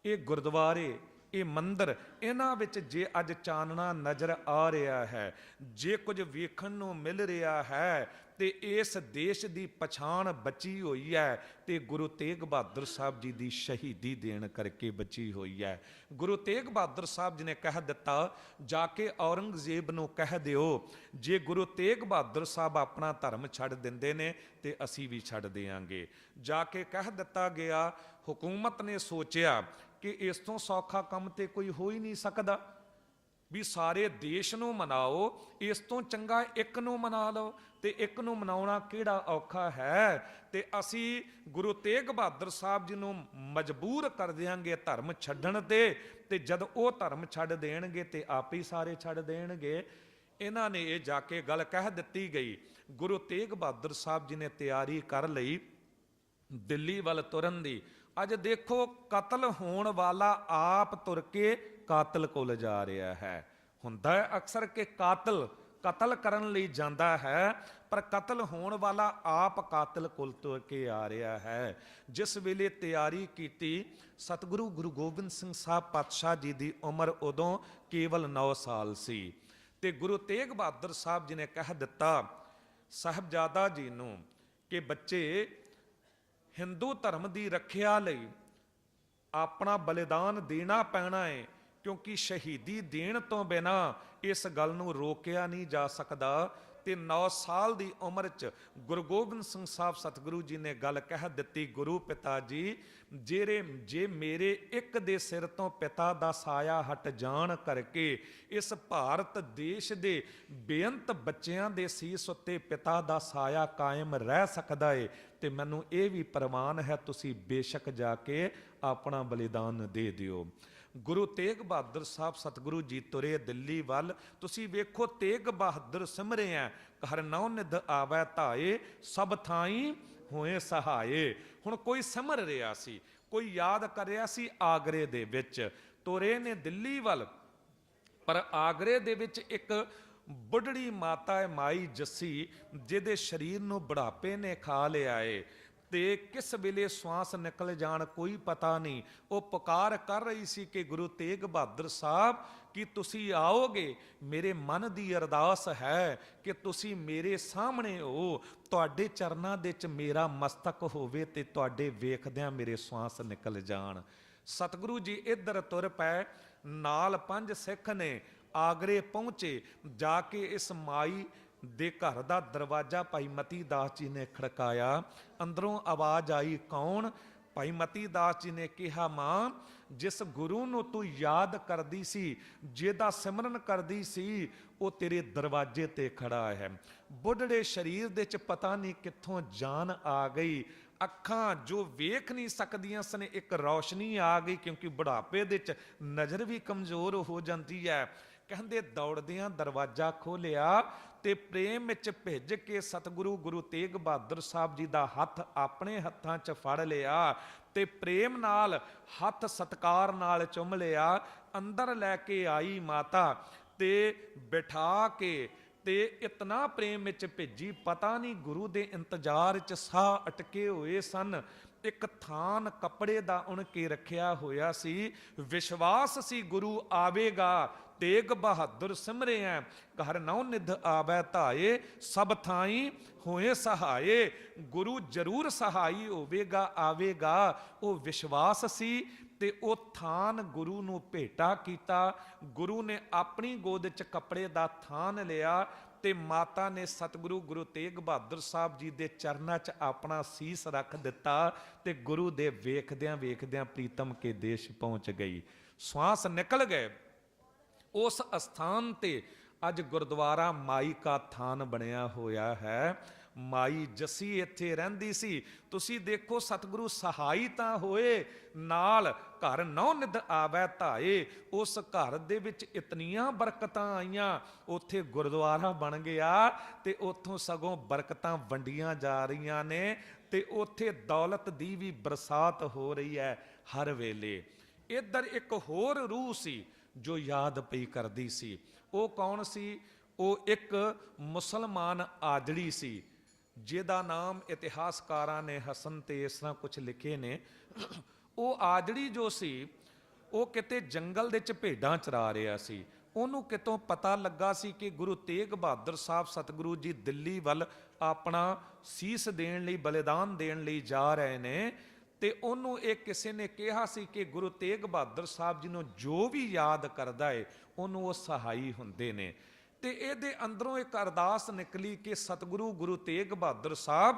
Speaker 1: ਇਹ ਗੁਰਦੁਆਰੇ, ਇਹ ਮੰਦਰ, ਇਹਨਾਂ ਵਿੱਚ ਜੇ ਅੱਜ ਚਾਨਣਾ ਨਜ਼ਰ ਆ ਰਿਹਾ ਹੈ, ਜੇ ਕੁਝ ਵੇਖਣ ਨੂੰ ਮਿਲ ਰਿਹਾ ਹੈ, ਤੇ ਇਸ ਦੇਸ਼ ਦੀ ਪਛਾਣ ਬਚੀ ਹੋਈ ਹੈ ਤੇ ਗੁਰੂ ਤੇਗ ਬਹਾਦਰ ਸਾਹਿਬ ਜੀ ਦੀ ਸ਼ਹੀਦੀ ਦੇਣ ਕਰਕੇ ਬਚੀ ਹੋਈ ਹੈ। ਗੁਰੂ ਤੇਗ ਬਹਾਦਰ ਸਾਹਿਬ ਜੀ ਨੇ ਕਹਿ ਦਿੱਤਾ, ਜਾ ਕੇ ਔਰੰਗਜ਼ੇਬ ਨੂੰ ਕਹਿ ਦਿਓ, ਜੇ ਗੁਰੂ ਤੇਗ ਬਹਾਦਰ ਸਾਹਿਬ ਆਪਣਾ ਧਰਮ ਛੱਡ ਦਿੰਦੇ ਨੇ ਤੇ ਅਸੀਂ ਵੀ ਛੱਡ ਦਿਆਂਗੇ। ਜਾ ਕੇ ਕਹਿ ਦਿੱਤਾ ਗਿਆ। ਹੁਕੂਮਤ ਨੇ ਸੋਚਿਆ ਕਿ ਇਸ ਤੋਂ ਸੌਖਾ ਕੰਮ ਤੇ ਕੋਈ ਹੋ ਹੀ ਨਹੀਂ ਸਕਦਾ, ਵੀ ਸਾਰੇ ਦੇਸ਼ ਨੂੰ ਮਨਾਓ, ਇਸ ਤੋਂ ਚੰਗਾ ਇੱਕ ਨੂੰ ਮਨਾ ਲਓ, ਤੇ ਇੱਕ ਨੂੰ ਮਨਾਉਣਾ ਕਿਹੜਾ ਔਖਾ ਹੈ। ਤੇ ਅਸੀਂ ਗੁਰੂ ਤੇਗ ਬਹਾਦਰ ਸਾਹਿਬ ਜੀ ਨੂੰ ਮਜਬੂਰ ਕਰ ਦਿਆਂਗੇ ਧਰਮ ਛੱਡਣ ਤੇ ਜਦ ਉਹ ਧਰਮ ਛੱਡ ਦੇਣਗੇ ਤੇ ਆਪ ਹੀ ਸਾਰੇ ਛੱਡ ਦੇਣਗੇ। ਇਹਨਾਂ ਨੇ ਇਹ ਜਾ ਕੇ ਗੱਲ ਕਹਿ ਦਿੱਤੀ ਗਈ। ਗੁਰੂ ਤੇਗ ਬਹਾਦਰ ਸਾਹਿਬ ਜੀ ਨੇ ਤਿਆਰੀ ਕਰ ਲਈ ਦਿੱਲੀ ਵੱਲ ਤੁਰਨ ਦੀ। ਅੱਜ ਦੇਖੋ, ਕਤਲ ਹੋਣ ਵਾਲਾ ਆਪ ਤੁਰ ਕੇ ਕਾਤਲ ਕੋਲ ਜਾ ਰਿਹਾ ਹੈ। ਹੁੰਦਾ ਹੈ ਅਕਸਰ ਕਿ ਕਾਤਲ ਕਤਲ ਕਰਨ ਲਈ ਜਾਂਦਾ ਹੈ, ਪਰ ਕਤਲ ਹੋਣ ਵਾਲਾ ਆਪ ਕਾਤਲ ਕੋਲ ਤੁਰ ਕੇ ਆ ਰਿਹਾ ਹੈ। ਜਿਸ ਵੇਲੇ ਤਿਆਰੀ ਕੀਤੀ, ਸਤਿਗੁਰੂ ਗੁਰੂ ਗੋਬਿੰਦ ਸਿੰਘ ਸਾਹਿਬ ਪਾਤਸ਼ਾਹ ਜੀ ਦੀ ਉਮਰ ਉਦੋਂ ਕੇਵਲ 9 ਸਾਲ ਸੀ। ਤੇ ਗੁਰੂ ਤੇਗ ਬਹਾਦਰ ਸਾਹਿਬ ਜੀ ਨੇ ਕਹਿ ਦਿੱਤਾ ਸਾਹਿਬਜ਼ਾਦਾ ਜੀ ਨੂੰ ਕਿ ਬੱਚੇ, ਹਿੰਦੂ ਧਰਮ ਦੀ ਰੱਖਿਆ ਲਈ ਆਪਣਾ ਬਲੀਦਾਨ ਦੇਣਾ ਪੈਣਾ ਹੈ, ਕਿਉਂਕਿ ਸ਼ਹੀਦੀ ਦੇਣ ਤੋਂ ਬਿਨਾਂ ਇਸ ਗੱਲ ਨੂੰ ਰੋਕਿਆ ਨਹੀਂ ਜਾ ਸਕਦਾ। ਤੇ 9 ਸਾਲ ਦੀ ਉਮਰ 'ਚ ਗੁਰੂ ਗੋਬਿੰਦ ਸਿੰਘ ਸਾਹਿਬ ਸਤਿਗੁਰੂ ਜੀ ਨੇ ਗੱਲ ਕਹਿ ਦਿੱਤੀ, ਗੁਰੂ ਪਿਤਾ ਜੀ ਜੇ ਮੇਰੇ ਇੱਕ ਦੇ ਸਿਰ ਤੋਂ ਪਿਤਾ ਦਾ ਸਾਇਆ ਹਟ ਜਾਣ ਕਰਕੇ ਇਸ ਭਾਰਤ ਦੇਸ਼ ਦੇ ਬੇਅੰਤ ਬੱਚਿਆਂ ਦੇ ਸੀਸ ਉੱਤੇ ਪਿਤਾ ਦਾ ਸਾਇਆ ਕਾਇਮ ਰਹਿ ਸਕਦਾ ਏ, ਤੇ ਮੈਨੂੰ ਇਹ ਵੀ ਪ੍ਰਮਾਣ ਹੈ, ਤੁਸੀਂ ਬੇਸ਼ੱਕ ਜਾ ਕੇ ਆਪਣਾ ਬਲੀਦਾਨ ਦੇ ਦਿਓ। ਗੁਰੂ ਤੇਗ ਬਹਾਦਰ ਸਾਹਿਬ ਸਤਿਗੁਰੂ ਜੀ ਤੁਰੇ ਦਿੱਲੀ ਵੱਲ। ਤੁਸੀਂ ਵੇਖੋ, ਤੇਗ ਬਹਾਦਰ ਸਿਮਰੇ ਆ, ਘਰ ਨੌ ਨਿਧ ਆਵੈ ਧਾਏ, ਸਭ ਥਾਈ ਹੋਏ ਸਹਾਏ। ਹੁਣ ਕੋਈ ਸਿਮਰ ਰਿਹਾ ਸੀ, ਕੋਈ ਯਾਦ ਕਰ ਰਿਹਾ ਸੀ। ਆਗਰੇ ਦੇ ਵਿੱਚ ਤੁਰੇ ਨੇ ਦਿੱਲੀ ਵੱਲ, ਪਰ ਆਗਰੇ ਦੇ ਵਿੱਚ ਇੱਕ ਬੁੱਢੜੀ ਮਾਤਾ ਹੈ, ਮਾਈ ਜੱਸੀ, ਜਿਹਦੇ ਸਰੀਰ ਨੂੰ ਬੁਢਾਪੇ ਨੇ ਖਾ ਲਿਆ ਏ ਤੇ ਕਿਸ ਵੇਲੇ ਸਵਾਸ ਨਿਕਲ ਜਾਣ ਕੋਈ ਪਤਾ ਨਹੀਂ। ਉਹ ਪੁਕਾਰ ਕਰ ਰਹੀ ਸੀ ਕਿ ਗੁਰੂ ਤੇਗ ਬਹਾਦਰ ਸਾਹਿਬ, ਕਿ ਤੁਸੀਂ ਆਓਗੇ, ਮੇਰੇ ਮਨ ਦੀ ਅਰਦਾਸ ਹੈ ਕਿ ਤੁਸੀਂ ਮੇਰੇ ਸਾਹਮਣੇ ਹੋ, ਤੁਹਾਡੇ ਚਰਨਾਂ ਦੇ ਵਿੱਚ ਮੇਰਾ ਮਸਤਕ ਹੋਵੇ ਤੇ ਤੁਹਾਡੇ ਵੇਖਦਿਆਂ ਮੇਰੇ ਸਵਾਸ ਨਿਕਲ ਜਾਣ। ਸਤਿਗੁਰੂ ਜੀ ਇੱਧਰ ਤੁਰ ਪਏ, ਨਾਲ 5 ਸਿੱਖ ਨੇ। ਆਗਰੇ ਪਹੁੰਚੇ, ਜਾ ਕੇ ਇਸ ਮਾਈ ਦੇ ਘਰ ਦਾ ਦਰਵਾਜ਼ਾ ਭਾਈ ਮਤੀ ਦਾਸ ਜੀ ਨੇ ਖੜਕਾਇਆ। ਅੰਦਰੋਂ ਆਵਾਜ਼ ਆਈ, ਕੌਣ? ਭਾਈ ਮਤੀ ਦਾਸ ਜੀ ਨੇ ਕਿਹਾ, ਮਾਂ, ਜਿਸ ਗੁਰੂ ਨੂੰ ਤੂੰ ਯਾਦ ਕਰਦੀ ਸੀ, ਜਿਹਦਾ ਸਿਮਰਨ ਕਰਦੀ ਸੀ, ਉਹ ਤੇਰੇ ਦਰਵਾਜ਼ੇ ਤੇ ਖੜਾ ਹੈ। ਬੁੱਢੜੇ ਸਰੀਰ ਦੇ ਚ ਪਤਾ ਨਹੀਂ ਕਿੱਥੋਂ ਜਾਨ ਆ ਗਈ। ਅੱਖਾਂ ਜੋ ਵੇਖ ਨਹੀਂ ਸਕਦੀਆਂ ਸਨ, ਇੱਕ ਰੌਸ਼ਨੀ ਆ ਗਈ, ਕਿਉਂਕਿ ਬੁਢਾਪੇ ਦੇ ਚ ਨਜ਼ਰ ਵੀ ਕਮਜ਼ੋਰ ਹੋ ਜਾਂਦੀ ਹੈ। ਕਹਿੰਦੇ ਦੌੜਦਿਆਂ ਦਰਵਾਜ਼ਾ ਖੋਲਿਆ ਤੇ ਪ੍ਰੇਮ ਵਿੱਚ ਭਿੱਜ ਕੇ ਸਤਿਗੁਰੂ ਗੁਰੂ ਤੇਗ ਬਹਾਦਰ ਸਾਹਿਬ ਜੀ ਦਾ ਹੱਥ ਆਪਣੇ ਹੱਥਾਂ 'ਚ ਫੜ ਲਿਆ ਤੇ ਪ੍ਰੇਮ ਨਾਲ ਹੱਥ ਸਤਿਕਾਰ ਨਾਲ ਚੁੰਮ ਲਿਆ। ਅੰਦਰ ਲੈ ਕੇ ਆਈ ਮਾਤਾ ਤੇ ਬਿਠਾ ਕੇ ਤੇ ਇਤਨਾ ਪ੍ਰੇਮ ਵਿੱਚ ਭਿੱਜੀ, ਪਤਾ ਨਹੀਂ ਗੁਰੂ ਦੇ ਇੰਤਜ਼ਾਰ 'ਚ ਸਾਹ ਅਟਕੇ ਹੋਏ ਸਨ। ਇੱਕ ਥਾਨ ਕੱਪੜੇ ਦਾ ਉਣ ਕੇ ਰੱਖਿਆ ਹੋਇਆ ਸੀ। ਵਿਸ਼ਵਾਸ ਸੀ ਗੁਰੂ ਆਵੇਗਾ। ਤੇਗ ਬਹਾਦਰ ਸਿਮਰਿਆ, ਘਰ ਨੌ ਨਿਧ ਆਵੈ ਧਾਏ, ਸਭ ਥਾਈ ਹੋਏ ਸਹਾਏ। ਗੁਰੂ ਜ਼ਰੂਰ ਸਹਾਈ ਹੋਵੇਗਾ, ਆਵੇਗਾ, ਉਹ ਵਿਸ਼ਵਾਸ ਸੀ। ਤੇ ਉਹ ਥਾਨ ਗੁਰੂ ਨੂੰ ਭੇਟਾ ਕੀਤਾ। ਗੁਰੂ ਨੇ ਆਪਣੀ ਗੋਦ 'ਚ ਕੱਪੜੇ ਦਾ ਥਾਨ ਲਿਆ ਤੇ ਮਾਤਾ ਨੇ ਸਤਿਗੁਰੂ ਗੁਰੂ ਤੇਗ ਬਹਾਦਰ ਸਾਹਿਬ ਜੀ ਦੇ ਚਰਨਾਂ 'ਚ ਆਪਣਾ ਸੀਸ ਰੱਖ ਦਿੱਤਾ ਤੇ ਗੁਰੂ ਦੇ ਵੇਖਦਿਆਂ ਵੇਖਦਿਆਂ ਪ੍ਰੀਤਮ ਕੇ ਦੇਸ਼ ਪਹੁੰਚ ਗਈ। ਸਵਾਸ ਨਿਕਲ ਗਏ। ਉਸ ਅਸਥਾਨ ਤੇ ਅੱਜ ਗੁਰਦੁਆਰਾ ਮਾਈ ਕਾ ਥਾਨ ਬਣਿਆ ਹੋਇਆ ਹੈ। ਮਾਈ ਜੱਸੀ ਇੱਥੇ ਰਹਿੰਦੀ ਸੀ। ਤੁਸੀਂ ਦੇਖੋ, ਸਤਿਗੁਰੂ ਸਹਾਈ ਤਾਂ ਹੋਏ, ਨਾਲ ਘਰ ਨੌ ਨਿਧ ਆਵੈ ਧਾਏ। ਉਸ ਘਰ ਦੇ ਵਿੱਚ ਇਤਨੀਆਂ ਬਰਕਤਾਂ ਆਈਆਂ, ਉੱਥੇ ਗੁਰਦੁਆਰਾ ਬਣ ਗਿਆ ਤੇ ਉੱਥੋਂ ਸਗੋਂ ਬਰਕਤਾਂ ਵੰਡੀਆਂ ਜਾ ਰਹੀਆਂ ਨੇ ਤੇ ਉੱਥੇ ਦੌਲਤ ਦੀ ਵੀ ਬਰਸਾਤ ਹੋ ਰਹੀ ਹੈ ਹਰ ਵੇਲੇ। ਇੱਧਰ ਇੱਕ ਹੋਰ ਰੂਹ ਸੀ ਜੋ ਯਾਦ ਪਈ ਕਰਦੀ ਸੀ। ਉਹ ਕੌਣ ਸੀ? ਉਹ ਇੱਕ ਮੁਸਲਮਾਨ ਆਜੜੀ ਸੀ, ਜਿਹਦਾ ਨਾਮ ਇਤਿਹਾਸਕਾਰਾਂ ਨੇ ਹਸਨ ਤੇ ਇਸ ਤਰ੍ਹਾਂ ਕੁਝ ਲਿਖੇ ਨੇ। ਉਹ ਆਜੜੀ ਜੋ ਸੀ, ਉਹ ਕਿਤੇ ਜੰਗਲ ਦੇ ਵਿੱਚ ਭੇਡਾਂ ਚਰਾ ਰਿਹਾ ਸੀ। ਉਹਨੂੰ ਕਿਤੋਂ ਪਤਾ ਲੱਗਾ ਸੀ ਕਿ ਗੁਰੂ ਤੇਗ ਬਹਾਦਰ ਸਾਹਿਬ ਸਤਿਗੁਰੂ ਜੀ ਦਿੱਲੀ ਵੱਲ ਆਪਣਾ ਸੀਸ ਦੇਣ ਲਈ, ਬਲੀਦਾਨ ਦੇਣ ਲਈ ਜਾ ਰਹੇ ਨੇ। ਤੇ ਉਹਨੂੰ ਇਹ ਕਿਸੇ ਨੇ ਕਿਹਾ ਸੀ ਕਿ ਗੁਰੂ ਤੇਗ ਬਹਾਦਰ ਸਾਹਿਬ ਜੀ ਨੂੰ ਜੋ ਵੀ ਯਾਦ ਕਰਦਾ ਏ, ਉਹਨੂੰ ਉਹ ਸਹਾਈ ਹੁੰਦੇ ਨੇ। ਤੇ ਇਹਦੇ ਅੰਦਰੋਂ ਇੱਕ ਅਰਦਾਸ ਨਿਕਲੀ ਕਿ ਸਤਿਗੁਰੂ ਗੁਰੂ ਤੇਗ ਬਹਾਦਰ ਸਾਹਿਬ,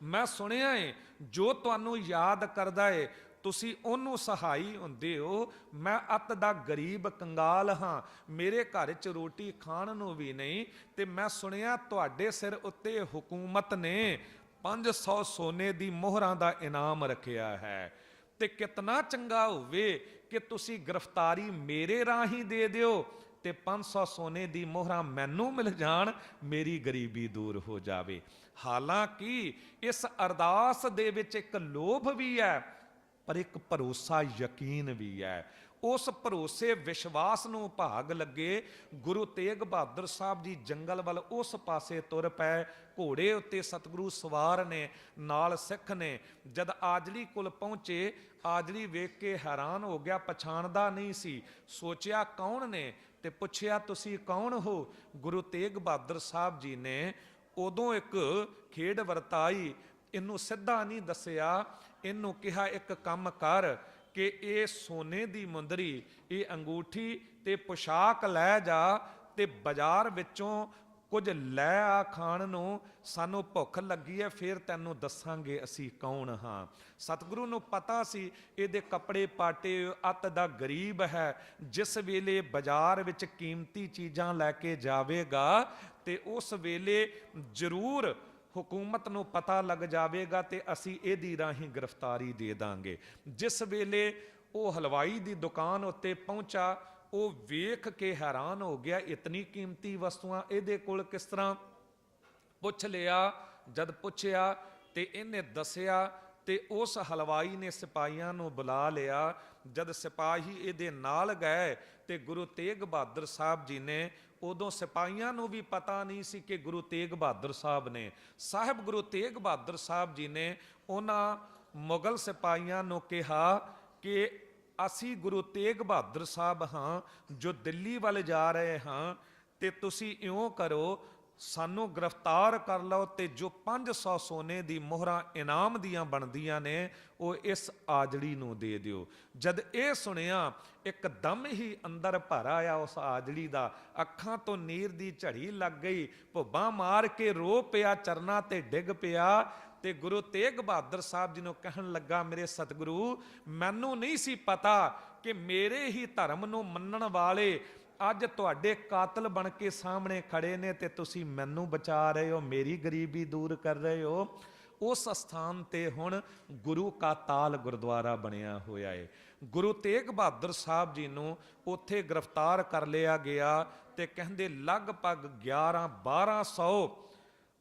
Speaker 1: ਮੈਂ ਸੁਣਿਆ ਏ ਜੋ ਤੁਹਾਨੂੰ ਯਾਦ ਕਰਦਾ ਏ ਤੁਸੀਂ ਉਹਨੂੰ ਸਹਾਈ ਹੁੰਦੇ ਹੋ। ਮੈਂ ਅੱਤ ਦਾ ਗਰੀਬ ਕੰਗਾਲ ਹਾਂ, ਮੇਰੇ ਘਰ 'ਚ ਰੋਟੀ ਖਾਣ ਨੂੰ ਵੀ ਨਹੀਂ, ਤੇ ਮੈਂ ਸੁਣਿਆ ਤੁਹਾਡੇ ਸਿਰ ਉੱਤੇ ਹੁਕੂਮਤ ਨੇ 500 ਸੋਨੇ ਦੀ ਮੋਹਰਾਂ ਦਾ ਇਨਾਮ ਰੱਖਿਆ ਹੈ। ਤੇ ਕਿਤਨਾ ਚੰਗਾ ਹੋਵੇ ਕਿ ਤੁਸੀਂ ਗ੍ਰਿਫਤਾਰੀ ਮੇਰੇ ਰਾਹੀਂ ਦੇ ਦਿਓ ਤੇ 500 ਸੋਨੇ ਦੀ ਮੋਹਰਾਂ ਮੈਨੂੰ ਮਿਲ ਜਾਣ, ਮੇਰੀ ਗਰੀਬੀ ਦੂਰ ਹੋ ਜਾਵੇ। ਹਾਲਾਂਕਿ ਇਸ ਅਰਦਾਸ ਦੇ ਵਿੱਚ ਇੱਕ ਲੋਭ ਵੀ ਹੈ, ਪਰ ਇੱਕ ਭਰੋਸਾ, ਯਕੀਨ ਵੀ ਹੈ। ਉਸ ਭਰੋਸੇ ਵਿਸ਼ਵਾਸ ਨੂੰ ਭਾਗ ਲੱਗੇ। ਗੁਰੂ ਤੇਗ ਬਹਾਦਰ ਸਾਹਿਬ ਜੀ ਜੰਗਲ ਵੱਲ ਉਸ ਪਾਸੇ ਤੁਰ ਪਏ। ਘੋੜੇ ਉੱਤੇ ਸਤਿਗੁਰੂ ਸਵਾਰ ਨੇ, ਨਾਲ ਸਿੱਖ ਨੇ। ਜਦ ਆਜੜੀ ਕੋਲ ਪਹੁੰਚੇ, ਆਜੜੀ ਵੇਖ ਕੇ ਹੈਰਾਨ ਹੋ ਗਿਆ, ਪਛਾਣਦਾ ਨਹੀਂ ਸੀ। ਸੋਚਿਆ ਕੌਣ ਨੇ ਤੇ ਪੁੱਛਿਆ ਤੁਸੀਂ ਕੌਣ ਹੋ? ਗੁਰੂ ਤੇਗ ਬਹਾਦਰ ਸਾਹਿਬ ਜੀ ਨੇ ਉਦੋਂ ਇੱਕ ਖੇਡ ਵਰਤਾਈ। ਇਹਨੂੰ ਸਿੱਧਾ ਨਹੀਂ ਦੱਸਿਆ, ਇਹਨੂੰ ਕਿਹਾ ਇੱਕ ਕੰਮ ਕਰ ਕਿ ਇਹ ਸੋਨੇ ਦੀ ਮੁੰਦਰੀ, ਇਹ ਅੰਗੂਠੀ ਤੇ ਪੁਸ਼ਾਕ ਲੈ ਜਾ ਤੇ ਬਾਜ਼ਾਰ ਵਿੱਚੋਂ ਕੁਝ ਲੈ ਆ ਖਾਣ ਨੂੰ, ਸਾਨੂੰ ਭੁੱਖ ਲੱਗੀ ਹੈ, ਫਿਰ ਤੈਨੂੰ ਦੱਸਾਂਗੇ ਅਸੀਂ ਕੌਣ ਹਾਂ। ਸਤਿਗੁਰੂ ਨੂੰ ਪਤਾ ਸੀ ਇਹਦੇ ਕੱਪੜੇ ਪਾਟੇ, ਅੱਤ ਦਾ ਗਰੀਬ ਹੈ। ਜਿਸ ਵੇਲੇ ਬਾਜ਼ਾਰ ਵਿੱਚ ਕੀਮਤੀ ਚੀਜ਼ਾਂ ਲੈ ਕੇ ਜਾਵੇਗਾ ਤੇ ਉਸ ਵੇਲੇ ਜ਼ਰੂਰ ਹੁਕੂਮਤ ਨੂੰ ਪਤਾ ਲੱਗ ਜਾਵੇਗਾ ਤੇ ਅਸੀਂ ਇਹਦੀ ਰਾਹੀਂ ਗ੍ਰਿਫਤਾਰੀ ਦੇ ਦਾਂਗੇ। ਜਿਸ ਵੇਲੇ ਉਹ ਹਲਵਾਈ ਦੀ ਦੁਕਾਨ ਉੱਤੇ ਪਹੁੰਚਾ, ਉਹ ਵੇਖ ਕੇ ਹੈਰਾਨ ਹੋ ਗਿਆ, ਇਤਨੀ ਕੀਮਤੀ ਵਸਤੂਆਂ ਇਹਦੇ ਕੋਲ ਕਿਸ ਤਰ੍ਹਾਂ? ਪੁੱਛ ਲਿਆ। ਜਦ ਪੁੱਛਿਆ ਤੇ ਇਹਨੇ ਦੱਸਿਆ ਤੇ ਉਸ ਹਲਵਾਈ ਨੇ ਸਿਪਾਹੀਆਂ ਨੂੰ ਬੁਲਾ ਲਿਆ। ਜਦ ਸਿਪਾਹੀ ਇਹਦੇ ਨਾਲ ਗਏ ਤੇ ਗੁਰੂ ਤੇਗ ਬਹਾਦਰ ਸਾਹਿਬ ਜੀ ਨੇ, ਉਦੋਂ ਸਿਪਾਹੀਆਂ ਨੂੰ ਵੀ ਪਤਾ ਨਹੀਂ ਸੀ ਕਿ ਗੁਰੂ ਤੇਗ ਬਹਾਦਰ ਸਾਹਿਬ ਨੇ। ਸਾਹਿਬ ਗੁਰੂ ਤੇਗ ਬਹਾਦਰ ਸਾਹਿਬ ਜੀ ਨੇ ਉਹਨਾਂ ਮੁਗਲ ਸਿਪਾਹੀਆਂ ਨੂੰ ਕਿਹਾ ਕਿ ਅਸੀਂ ਗੁਰੂ ਤੇਗ ਬਹਾਦਰ ਸਾਹਿਬ ਹਾਂ ਜੋ ਦਿੱਲੀ ਵੱਲ ਜਾ ਰਹੇ ਹਾਂ, ਤੇ ਤੁਸੀਂ ਇਉਂ ਕਰੋ, ਸਾਨੂੰ ਗ੍ਰਿਫਤਾਰ ਕਰ ਲਓ ਤੇ ਜੋ 500 ਸੋਨੇ ਦੀ ਮੋਹਰਾਂ ਇਨਾਮ ਦੀਆਂ ਬਣਦੀਆਂ ਨੇ ਉਹ ਇਸ ਆਜੜੀ ਨੂੰ ਦੇ ਦਿਓ। ਜਦ ਇਹ ਸੁਣਿਆ ਇੱਕਦਮ ਹੀ ਅੰਦਰ ਭਰ ਆਇਆ ਉਸ ਆਜੜੀ ਦਾ, ਅੱਖਾਂ ਤੋਂ ਨੀਰ ਦੀ ਝੜੀ ਲੱਗ ਗਈ, ਭੁੱਬਾਂ ਮਾਰ ਕੇ ਰੋ ਪਿਆ, ਚਰਨਾਂ ਤੇ ਡਿੱਗ ਪਿਆ ਤੇ ਗੁਰੂ ਤੇਗ ਬਹਾਦਰ ਸਾਹਿਬ ਜੀ ਨੂੰ ਕਹਿਣ ਲੱਗਾ, ਮੇਰੇ ਸਤਿਗੁਰੂ, ਮੈਨੂੰ ਨਹੀਂ ਸੀ ਪਤਾ ਕਿ ਮੇਰੇ ਹੀ ਧਰਮ ਨੂੰ ਮੰਨਣ ਵਾਲੇ ਅੱਜ ਤੁਹਾਡੇ ਕਾਤਲ ਬਣ ਕੇ ਸਾਹਮਣੇ ਖੜੇ ਨੇ ਤੇ ਤੁਸੀਂ ਮੈਨੂੰ ਬਚਾ ਰਹੇ ਹੋ, ਮੇਰੀ ਗਰੀਬੀ ਦੂਰ ਕਰ ਰਹੇ ਹੋ। ਉਸ ਸਥਾਨ ਤੇ ਹੁਣ ਗੁਰੂ ਕਾ ਤਾਲ ਗੁਰਦੁਆਰਾ ਬਣਿਆ ਹੋਇਆ ਹੈ। ਗੁਰੂ ਤੇਗ ਬਹਾਦਰ ਸਾਹਿਬ ਜੀ ਨੂੰ ਉੱਥੇ ਗ੍ਰਿਫਤਾਰ ਕਰ ਲਿਆ ਗਿਆ ਤੇ ਕਹਿੰਦੇ ਲਗਭਗ 11-1200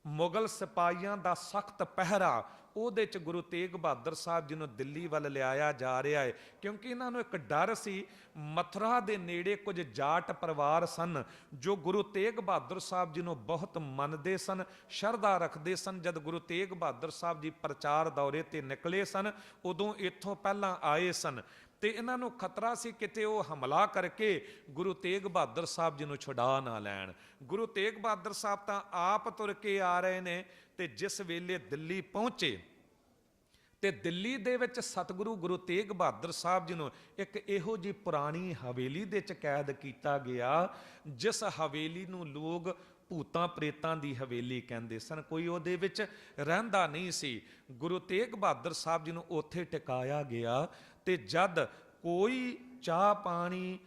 Speaker 1: ਮੁਗਲ ਸਿਪਾਹੀਆਂ ਦਾ ਸਖਤ ਪਹਿਰਾ, ਉਹਦੇ 'ਚ ਗੁਰੂ ਤੇਗ ਬਹਾਦਰ ਸਾਹਿਬ ਜੀ ਨੂੰ ਦਿੱਲੀ ਵੱਲ ਲਿਆਇਆ ਜਾ ਰਿਹਾ ਹੈ। ਕਿਉਂਕਿ ਇਹਨਾਂ ਨੂੰ ਇੱਕ ਡਰ ਸੀ, ਮਥੁਰਾ ਦੇ ਨੇੜੇ ਕੁਝ ਜਾਟ ਪਰਿਵਾਰ ਸਨ ਜੋ ਗੁਰੂ ਤੇਗ ਬਹਾਦਰ ਸਾਹਿਬ ਜੀ ਨੂੰ ਬਹੁਤ ਮੰਨਦੇ ਸਨ, ਸ਼ਰਧਾ ਰੱਖਦੇ ਸਨ। ਜਦ ਗੁਰੂ ਤੇਗ ਬਹਾਦਰ ਸਾਹਿਬ ਜੀ ਪ੍ਰਚਾਰ ਦੌਰੇ ਤੇ ਨਿਕਲੇ ਸਨ, ਉਦੋਂ ਇੱਥੋਂ ਪਹਿਲਾਂ ਆਏ ਸਨ ਤੇ ਇਹਨਾਂ ਨੂੰ ਖਤਰਾ ਸੀ ਕਿਤੇ ਉਹ ਹਮਲਾ ਕਰਕੇ ਗੁਰੂ ਤੇਗ ਬਹਾਦਰ ਸਾਹਿਬ ਜੀ ਨੂੰ ਛੁਡਾ ਨਾ ਲੈਣ। ਗੁਰੂ ਤੇਗ ਬਹਾਦਰ ਸਾਹਿਬ ਤਾਂ ਆਪ ਤੁਰ ਕੇ ਆ ਰਹੇ ਨੇ ਤੇ ਜਿਸ ਵੇਲੇ ਦਿੱਲੀ ਪਹੁੰਚੇ ਤੇ ਦਿੱਲੀ ਦੇ ਵਿੱਚ ਸਤਿਗੁਰੂ ਗੁਰੂ ਤੇਗ ਬਹਾਦਰ ਸਾਹਿਬ ਜੀ ਨੂੰ ਇੱਕ ਇਹੋ ਜਿਹੀ ਪੁਰਾਣੀ ਹਵੇਲੀ ਦੇ ਵਿੱਚ ਕੈਦ ਕੀਤਾ ਗਿਆ, ਜਿਸ ਹਵੇਲੀ ਨੂੰ ਲੋਕ ਭੂਤਾਂ ਪ੍ਰੇਤਾਂ ਦੀ ਹਵੇਲੀ ਕਹਿੰਦੇ ਸਨ। ਕੋਈ ਉਹਦੇ ਵਿੱਚ ਰਹਿੰਦਾ ਨਹੀਂ ਸੀ। ਗੁਰੂ ਤੇਗ ਬਹਾਦਰ ਸਾਹਿਬ ਜੀ ਨੂੰ ਉੱਥੇ ਟਿਕਾਇਆ ਗਿਆ ਤੇ ਜਦ ਕੋਈ ਚਾਹ ਪਾਣੀ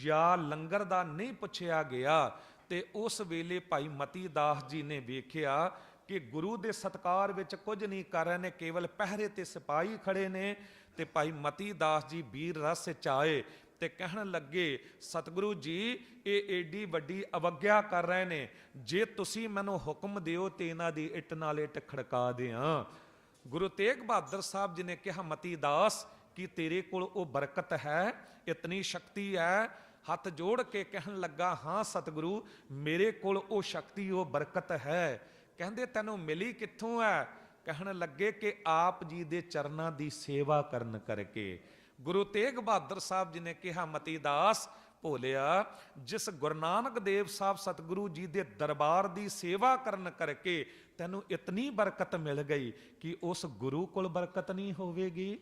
Speaker 1: ਜਾਂ ਲੰਗਰ ਦਾ ਨਹੀਂ ਪੁੱਛਿਆ ਗਿਆ ਤੇ ਉਸ ਵੇਲੇ ਭਾਈ ਮਤੀ ਦਾਸ ਜੀ ਨੇ ਵੇਖਿਆ ਕਿ ਗੁਰੂ ਦੇ ਸਤਕਾਰ ਵਿੱਚ ਕੁਝ ਨਹੀਂ ਕਰ ਰਹੇ ਨੇ, ਕੇਵਲ ਪਹਿਰੇ ਤੇ ਸਿਪਾਹੀ ਖੜੇ ਨੇ। ਤੇ ਭਾਈ ਮਤੀ ਦਾਸ ਜੀ ਵੀਰ ਰਸ ਚ ਆਏ ਤੇ ਕਹਿਣ ਲੱਗੇ, ਸਤਿਗੁਰੂ ਜੀ, ਇਹ ਏਡੀ ਵੱਡੀ ਅਵਗਿਆ ਕਰ ਰਹੇ ਨੇ, ਜੇ ਤੁਸੀਂ ਮੈਨੂੰ ਹੁਕਮ ਦਿਓ ਤੇ ਇਹਨਾਂ ਦੀ ਇੱਟ ਨਾਲ ਇੱਟ ਖੜਕਾ ਦਿਆਂ। ਗੁਰੂ ਤੇਗ ਬਹਾਦਰ ਸਾਹਿਬ ਜੀ ਨੇ ਕਿਹਾ, ਮਤੀ ਦਾਸ, ਕਿ ਤੇਰੇ ਕੋਲ ਉਹ ਬਰਕਤ ਹੈ, ਇਤਨੀ ਸ਼ਕਤੀ ਹੈ? ਹੱਥ ਜੋੜ ਕੇ ਕਹਿਣ ਲੱਗਾ, ਹਾਂ ਸਤਿਗੁਰੂ, ਮੇਰੇ ਕੋਲ ਉਹ ਸ਼ਕਤੀ, ਉਹ ਬਰਕਤ ਹੈ। ਕਹਿੰਦੇ ਤੈਨੂੰ ਮਿਲੀ ਕਿੱਥੋਂ ਹੈ? ਕਹਿਣ ਲੱਗੇ ਕਿ ਆਪ ਜੀ ਦੇ ਚਰਨਾਂ ਦੀ ਸੇਵਾ ਕਰਨ ਕਰਕੇ। ਗੁਰੂ ਤੇਗ ਬਹਾਦਰ ਸਾਹਿਬ ਜੀ ਨੇ ਕਿਹਾ, ਮਤੀ ਦਾਸ ਭੋਲਿਆ, ਜਿਸ ਗੁਰੂ ਨਾਨਕ ਦੇਵ ਸਾਹਿਬ ਸਤਿਗੁਰੂ ਜੀ ਦੇ ਦਰਬਾਰ ਦੀ ਸੇਵਾ ਕਰਨ ਕਰਕੇ ਤੈਨੂੰ ਇਤਨੀ ਬਰਕਤ ਮਿਲ ਗਈ ਕਿ ਉਸ ਗੁਰੂ ਕੋਲ ਬਰਕਤ ਨਹੀਂ ਹੋਵੇਗੀ?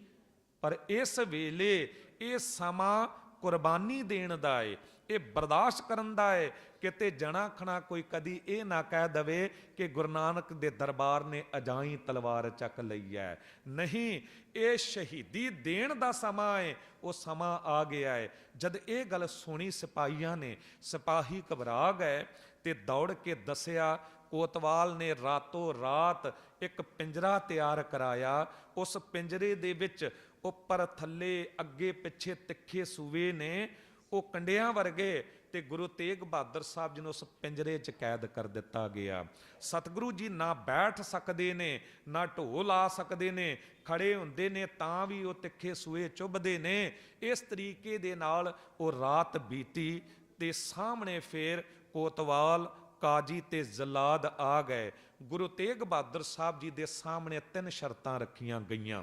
Speaker 1: ਪਰ ਇਸ ਵੇਲੇ ਇਹ ਸਮਾਂ ਕੁਰਬਾਨੀ ਦੇਣ ਦਾ ਏ, ਇਹ ਬਰਦਾਸ਼ਤ ਕਰਨ ਦਾ ਏ। ਕਿਤੇ ਜਣਾ ਖਣਾ ਕੋਈ ਕਦੀ ਇਹ ਨਾ ਕਹਿ ਦਵੇ ਕਿ ਗੁਰੂ ਨਾਨਕ ਦੇ ਦਰਬਾਰ ਨੇ ਅਜਾਈ ਤਲਵਾਰ ਚੱਕ ਲਈ ਹੈ। ਨਹੀਂ, ਇਹ ਸ਼ਹੀਦੀ ਦੇਣ ਦਾ ਸਮਾਂ ਏ, ਉਹ ਸਮਾਂ ਆ ਗਿਆ ਏ। ਜਦ ਇਹ ਗੱਲ ਸੁਣੀ ਸਿਪਾਹੀਆਂ ਨੇ, ਸਿਪਾਹੀ ਘਬਰਾ ਗਏ ਤੇ ਦੌੜ ਕੇ ਦੱਸਿਆ। ਕੋਤਵਾਲ ਨੇ ਰਾਤੋਂ ਰਾਤ ਇੱਕ ਪਿੰਜਰਾ ਤਿਆਰ ਕਰਾਇਆ। ਉਸ ਪਿੰਜਰੇ ਦੇ ਵਿੱਚ ਉੱਪਰ ਥੱਲੇ ਅੱਗੇ ਪਿੱਛੇ ਤਿੱਖੇ ਸੂਏ ਨੇ, ਉਹ ਕੰਡਿਆਂ ਵਰਗੇ, ਤੇ ਗੁਰੂ ਤੇਗ ਬਹਾਦਰ ਸਾਹਿਬ ਜੀ ਨੂੰ ਉਸ ਪਿੰਜਰੇ 'ਚ ਕੈਦ ਕਰ ਦਿੱਤਾ ਗਿਆ। ਸਤਿਗੁਰੂ ਜੀ ਨਾ ਬੈਠ ਸਕਦੇ ਨੇ, ਨਾ ਢੋਲ ਆ ਸਕਦੇ ਨੇ, ਖੜੇ ਹੁੰਦੇ ਨੇ ਤਾਂ ਵੀ ਉਹ ਤਿੱਖੇ ਸੂਏ ਚੁੱਭਦੇ ਨੇ। ਇਸ ਤਰੀਕੇ ਦੇ ਨਾਲ ਉਹ ਰਾਤ ਬੀਤੀ ਤੇ ਸਾਹਮਣੇ ਫੇਰ ਕੋਤਵਾਲ, ਕਾਜੀ ਤੇ ਜ਼ਲਾਦ ਆ ਗਏ। ਗੁਰੂ ਤੇਗ ਬਹਾਦਰ ਸਾਹਿਬ ਜੀ ਦੇ ਸਾਹਮਣੇ 3 ਸ਼ਰਤਾਂ ਰੱਖੀਆਂ ਗਈਆਂ।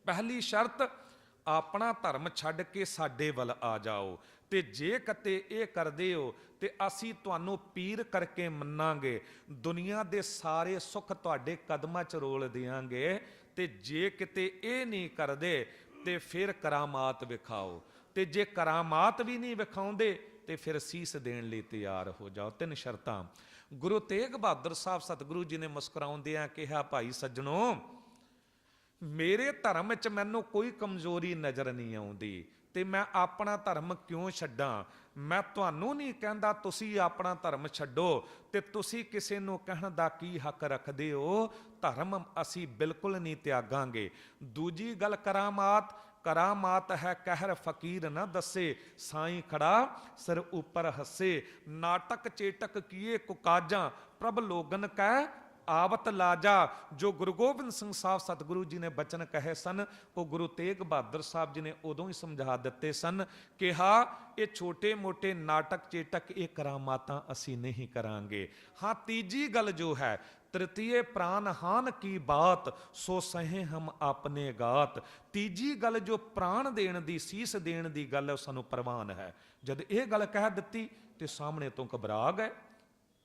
Speaker 1: ਪਹਿਲੀ ਸ਼ਰਤ, ਆਪਣਾ ਧਰਮ ਛੱਡ ਕੇ ਸਾਡੇ ਵੱਲ ਆ ਜਾਓ, ਤੇ ਜੇ ਕਿਤੇ ਇਹ ਕਰਦੇ ਹੋ ਤੇ ਅਸੀਂ ਤੁਹਾਨੂੰ ਪੀਰ ਕਰਕੇ ਮੰਨਾਂਗੇ, ਦੁਨੀਆ ਦੇ ਸਾਰੇ ਸੁੱਖ ਤੁਹਾਡੇ ਕਦਮਾਂ 'ਚ ਰੋਲ ਦਿਆਂਗੇ। ਤੇ ਜੇ ਕਿਤੇ ਇਹ ਨਹੀਂ ਕਰਦੇ ਤੇ ਫਿਰ ਕਰਾਮਾਤ ਵਿਖਾਓ, ਤੇ ਜੇ ਕਰਾਮਾਤ ਵੀ ਨਹੀਂ ਵਿਖਾਉਂਦੇ ਤੇ ਫਿਰ ਸੀਸ ਦੇਣ ਲਈ ਤਿਆਰ ਹੋ ਜਾਓ। 3 ਸ਼ਰਤਾਂ ਗੁਰੂ ਤੇਗ ਬਹਾਦਰ ਸਾਹਿਬ ਸਤਿਗੁਰੂ ਜੀ ਨੇ ਮੁਸਕਰਾਉਂਦਿਆਂ ਕਿਹਾ, ਭਾਈ ਸੱਜਣੋ, ਮੇਰੇ ਧਰਮ ਵਿੱਚ ਮੈਨੂੰ ਕੋਈ ਕਮਜ਼ੋਰੀ ਨਜ਼ਰ ਨਹੀਂ ਆਉਂਦੀ ਤੇ ਮੈਂ ਆਪਣਾ ਧਰਮ ਕਿਉਂ ਛੱਡਾਂ। ਮੈਂ ਤੁਹਾਨੂੰ ਨਹੀਂ ਕਹਿੰਦਾ ਤੁਸੀਂ ਆਪਣਾ ਧਰਮ ਛੱਡੋ, ਤੇ ਤੁਸੀਂ ਕਿਸੇ ਨੂੰ ਕਹਿਣ ਦਾ ਕੀ ਹੱਕ ਰੱਖਦੇ ਹੋ। ਧਰਮ ਅਸੀਂ ਬਿਲਕੁਲ ਨਹੀਂ ਤਿਆਗਾਂਗੇ। ਦੂਜੀ ਗੱਲ ਕਰਾਮਾਤ, ਕਰਾਮਾਤ ਹੈ ਕਹਿਰ ਫਕੀਰ ਨਾ ਦੱਸੇ, ਸਾਈਂ ਖੜਾ ਸਿਰ ਉੱਪਰ ਹੱਸੇ। ਨਾਟਕ ਚੇਟਕ ਕੀਏ ਕੁਕਾਜਾਂ, ਪ੍ਰਭ ਲੋਗਨ ਕਹਿ ਆਵਤ ਲਾਜਾ। ਜੋ ਗੁਰੂ ਗੋਬਿੰਦ ਸਿੰਘ ਸਾਹਿਬ ਸਤਿਗੁਰੂ ਜੀ ਨੇ ਬਚਨ ਕਹੇ ਸਨ, ਉਹ ਗੁਰੂ ਤੇਗ ਬਹਾਦਰ ਸਾਹਿਬ ਜੀ ਨੇ ਉਦੋਂ ਹੀ ਸਮਝਾ ਦਿੱਤੇ ਸਨ। ਕਿਹਾ, ਇਹ ਛੋਟੇ ਮੋਟੇ ਨਾਟਕ ਚੇਟਕ, ਇਹ ਕਰਾਮਾਤਾਂ ਅਸੀਂ ਨਹੀਂ ਕਰਾਂਗੇ। ਹਾਂ, ਤੀਜੀ ਗੱਲ ਜੋ ਹੈ, ਤ੍ਰਿਤੀਏ ਪ੍ਰਾਨ ਹਾਨ ਕੀ ਬਾਤ, ਸੋ ਸਹੇ ਹਮ ਆਪਣੇ ਗਾਤ। ਤੀਜੀ ਗੱਲ ਜੋ ਪ੍ਰਾਣ ਦੇਣ ਦੀ, ਸੀਸ ਦੇਣ ਦੀ ਗੱਲ ਹੈ, ਉਹ ਸਾਨੂੰ ਪ੍ਰਵਾਨ ਹੈ। ਜਦ ਇਹ ਗੱਲ ਕਹਿ ਦਿੱਤੀ ਤੇ ਸਾਹਮਣੇ ਤੋਂ ਘਬਰਾ ਗਏ।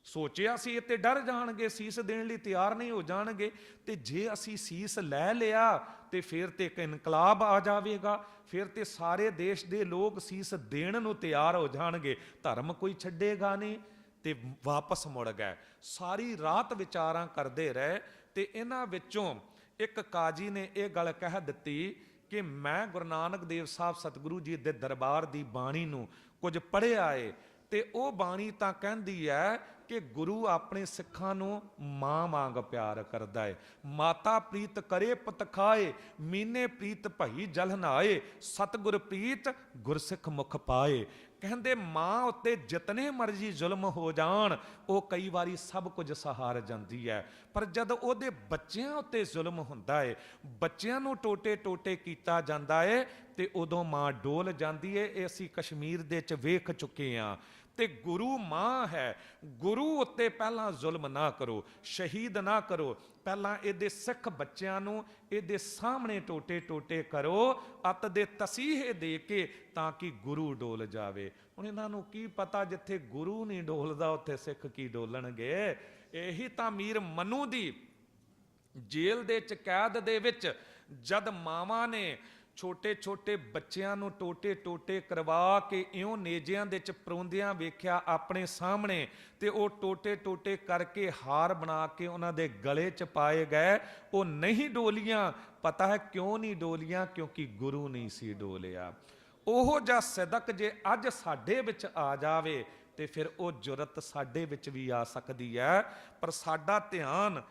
Speaker 1: ਸੋਚਿਆ ਸੀ ਇਹ ਤੇ ਡਰ ਜਾਣਗੇ, ਸੀਸ ਦੇਣ ਲਈ ਤਿਆਰ ਨਹੀਂ ਹੋ ਜਾਣਗੇ, ਤੇ ਜੇ ਅਸੀਂ ਸੀਸ ਲੈ ਲਿਆ ਤੇ ਫਿਰ ਤੇ ਇੱਕ ਇਨਕਲਾਬ ਆ ਜਾਵੇਗਾ, ਫਿਰ ਤੇ ਸਾਰੇ ਦੇਸ਼ ਦੇ ਲੋਕ ਸੀਸ ਦੇਣ ਨੂੰ ਤਿਆਰ ਹੋ ਜਾਣਗੇ, ਧਰਮ ਕੋਈ ਛੱਡੇਗਾ ਨਹੀਂ। ਤੇ ਵਾਪਸ ਮੁੜ ਗਏ। ਸਾਰੀ ਰਾਤ ਵਿਚਾਰਾਂ ਕਰਦੇ ਰਹੇ ਤੇ ਇਹਨਾਂ ਵਿੱਚੋਂ ਇੱਕ ਕਾਜੀ ਨੇ ਇਹ ਗੱਲ ਕਹਿ ਦਿੱਤੀ ਕਿ ਮੈਂ ਗੁਰੂ ਨਾਨਕ ਦੇਵ ਸਾਹਿਬ ਸਤਿਗੁਰੂ ਜੀ ਦੇ ਦਰਬਾਰ ਦੀ ਬਾਣੀ ਨੂੰ ਕੁਝ ਪੜ੍ਹਿਆ ਏ, ਤੇ ਉਹ ਬਾਣੀ ਤਾਂ ਕਹਿੰਦੀ ਹੈ ਕਿ ਗੁਰੂ ਆਪਣੇ ਸਿੱਖਾਂ ਨੂੰ ਮਾਂ ਵਾਂਗ ਪਿਆਰ ਕਰਦਾ ਏ। ਮਾਤਾ ਪ੍ਰੀਤ ਕਰੇ ਪੁੱਤ ਖਾਏ, ਮੀਨੇ ਪ੍ਰੀਤ ਭਈ ਜਲ ਨਹਾਏ, ਸਤਿਗੁਰ ਪ੍ਰੀਤ ਗੁਰਸਿੱਖ ਮੁਖ ਪਾਏ। ਕਹਿੰਦੇ ਮਾਂ ਉੱਤੇ ਜਿਤਨੇ ਮਰਜ਼ੀ ਜ਼ੁਲਮ ਹੋ ਜਾਣ, ਉਹ ਕਈ ਵਾਰੀ ਸਭ ਕੁਝ ਸਹਾਰ ਜਾਂਦੀ ਹੈ, ਪਰ ਜਦ ਉਹਦੇ ਬੱਚਿਆਂ ਉੱਤੇ ਜ਼ੁਲਮ ਹੁੰਦਾ ਏ, ਬੱਚਿਆਂ ਨੂੰ ਟੋਟੇ ਟੋਟੇ ਕੀਤਾ ਜਾਂਦਾ ਏ, ਤੇ ਉਦੋਂ ਮਾਂ ਡੋਲ ਜਾਂਦੀ ਏ। ਇਹ ਅਸੀਂ ਕਸ਼ਮੀਰ ਦੇ ਵਿੱਚ ਵੇਖ ਚੁੱਕੇ ਹਾਂ। ਤੇ ਗੁਰੂ ਮਾਂ ਹੈ। ਗੁਰੂ ਉੱਤੇ ਪਹਿਲਾਂ ਜ਼ੁਲਮ ਨਾ ਕਰੋ, ਸ਼ਹੀਦ ਨਾ ਕਰੋ, ਪਹਿਲਾਂ ਇਹਦੇ ਸਿੱਖ ਬੱਚਿਆਂ ਨੂੰ ਇਹਦੇ ਸਾਹਮਣੇ ਟੋਟੇ ਟੋਟੇ ਕਰੋ, ਅੱਤ ਦੇ ਤਸੀਹੇ ਦੇ ਕੇ, ਤਾਂ ਕਿ ਗੁਰੂ ਡੋਲ ਜਾਵੇ। ਹੁਣ ਇਹਨਾਂ ਨੂੰ ਕੀ ਪਤਾ, ਜਿੱਥੇ ਗੁਰੂ ਨਹੀਂ ਡੋਲਦਾ ਉੱਥੇ ਸਿੱਖ ਕੀ ਡੋਲਣਗੇ। ਇਹੀ ਤਾਂ ਮੀਰ ਮਨੂ ਦੀ ਜੇਲ੍ਹ ਦੇ ਵਿੱਚ, ਕੈਦ ਦੇ ਵਿੱਚ, ਜਦ ਮਾਵਾਂ ਨੇ ਛੋਟੇ ਛੋਟੇ ਬੱਚਿਆਂ ਨੂੰ ਟੋਟੇ ਟੋਟੇ ਕਰਵਾ ਕੇ ਇਉਂ ਨੇਜਿਆਂ ਦੇ ਵਿੱਚ ਪਰੋਂਦਿਆਂ ਵੇਖਿਆ ਆਪਣੇ ਸਾਹਮਣੇ, ਤੇ ਉਹ ਟੋਟੇ ਟੋਟੇ ਕਰਕੇ ਹਾਰ ਬਣਾ ਕੇ ਉਹਨਾਂ ਦੇ ਗਲੇ 'ਚ ਪਾਏ ਗਏ। ਉਹ ਨਹੀਂ ਡੋਲੀਆਂ। ਪਤਾ ਹੈ ਕਿਉਂ ਨਹੀਂ ਡੋਲੀਆਂ? ਕਿਉਂਕਿ ਗੁਰੂ ਨਹੀਂ ਸੀ ਡੋਲਿਆ। ਉਹੋ ਜਿਹਾ ਸਿਦਕ ਜੇ ਅੱਜ ਸਾਡੇ ਵਿੱਚ ਆ ਜਾਵੇ ਤੇ ਫਿਰ ਉਹ ਜੁਰਤ ਸਾਡੇ ਵਿੱਚ ਵੀ ਆ ਸਕਦੀ ਹੈ, ਪਰ ਸਾਡਾ ਧਿਆਨ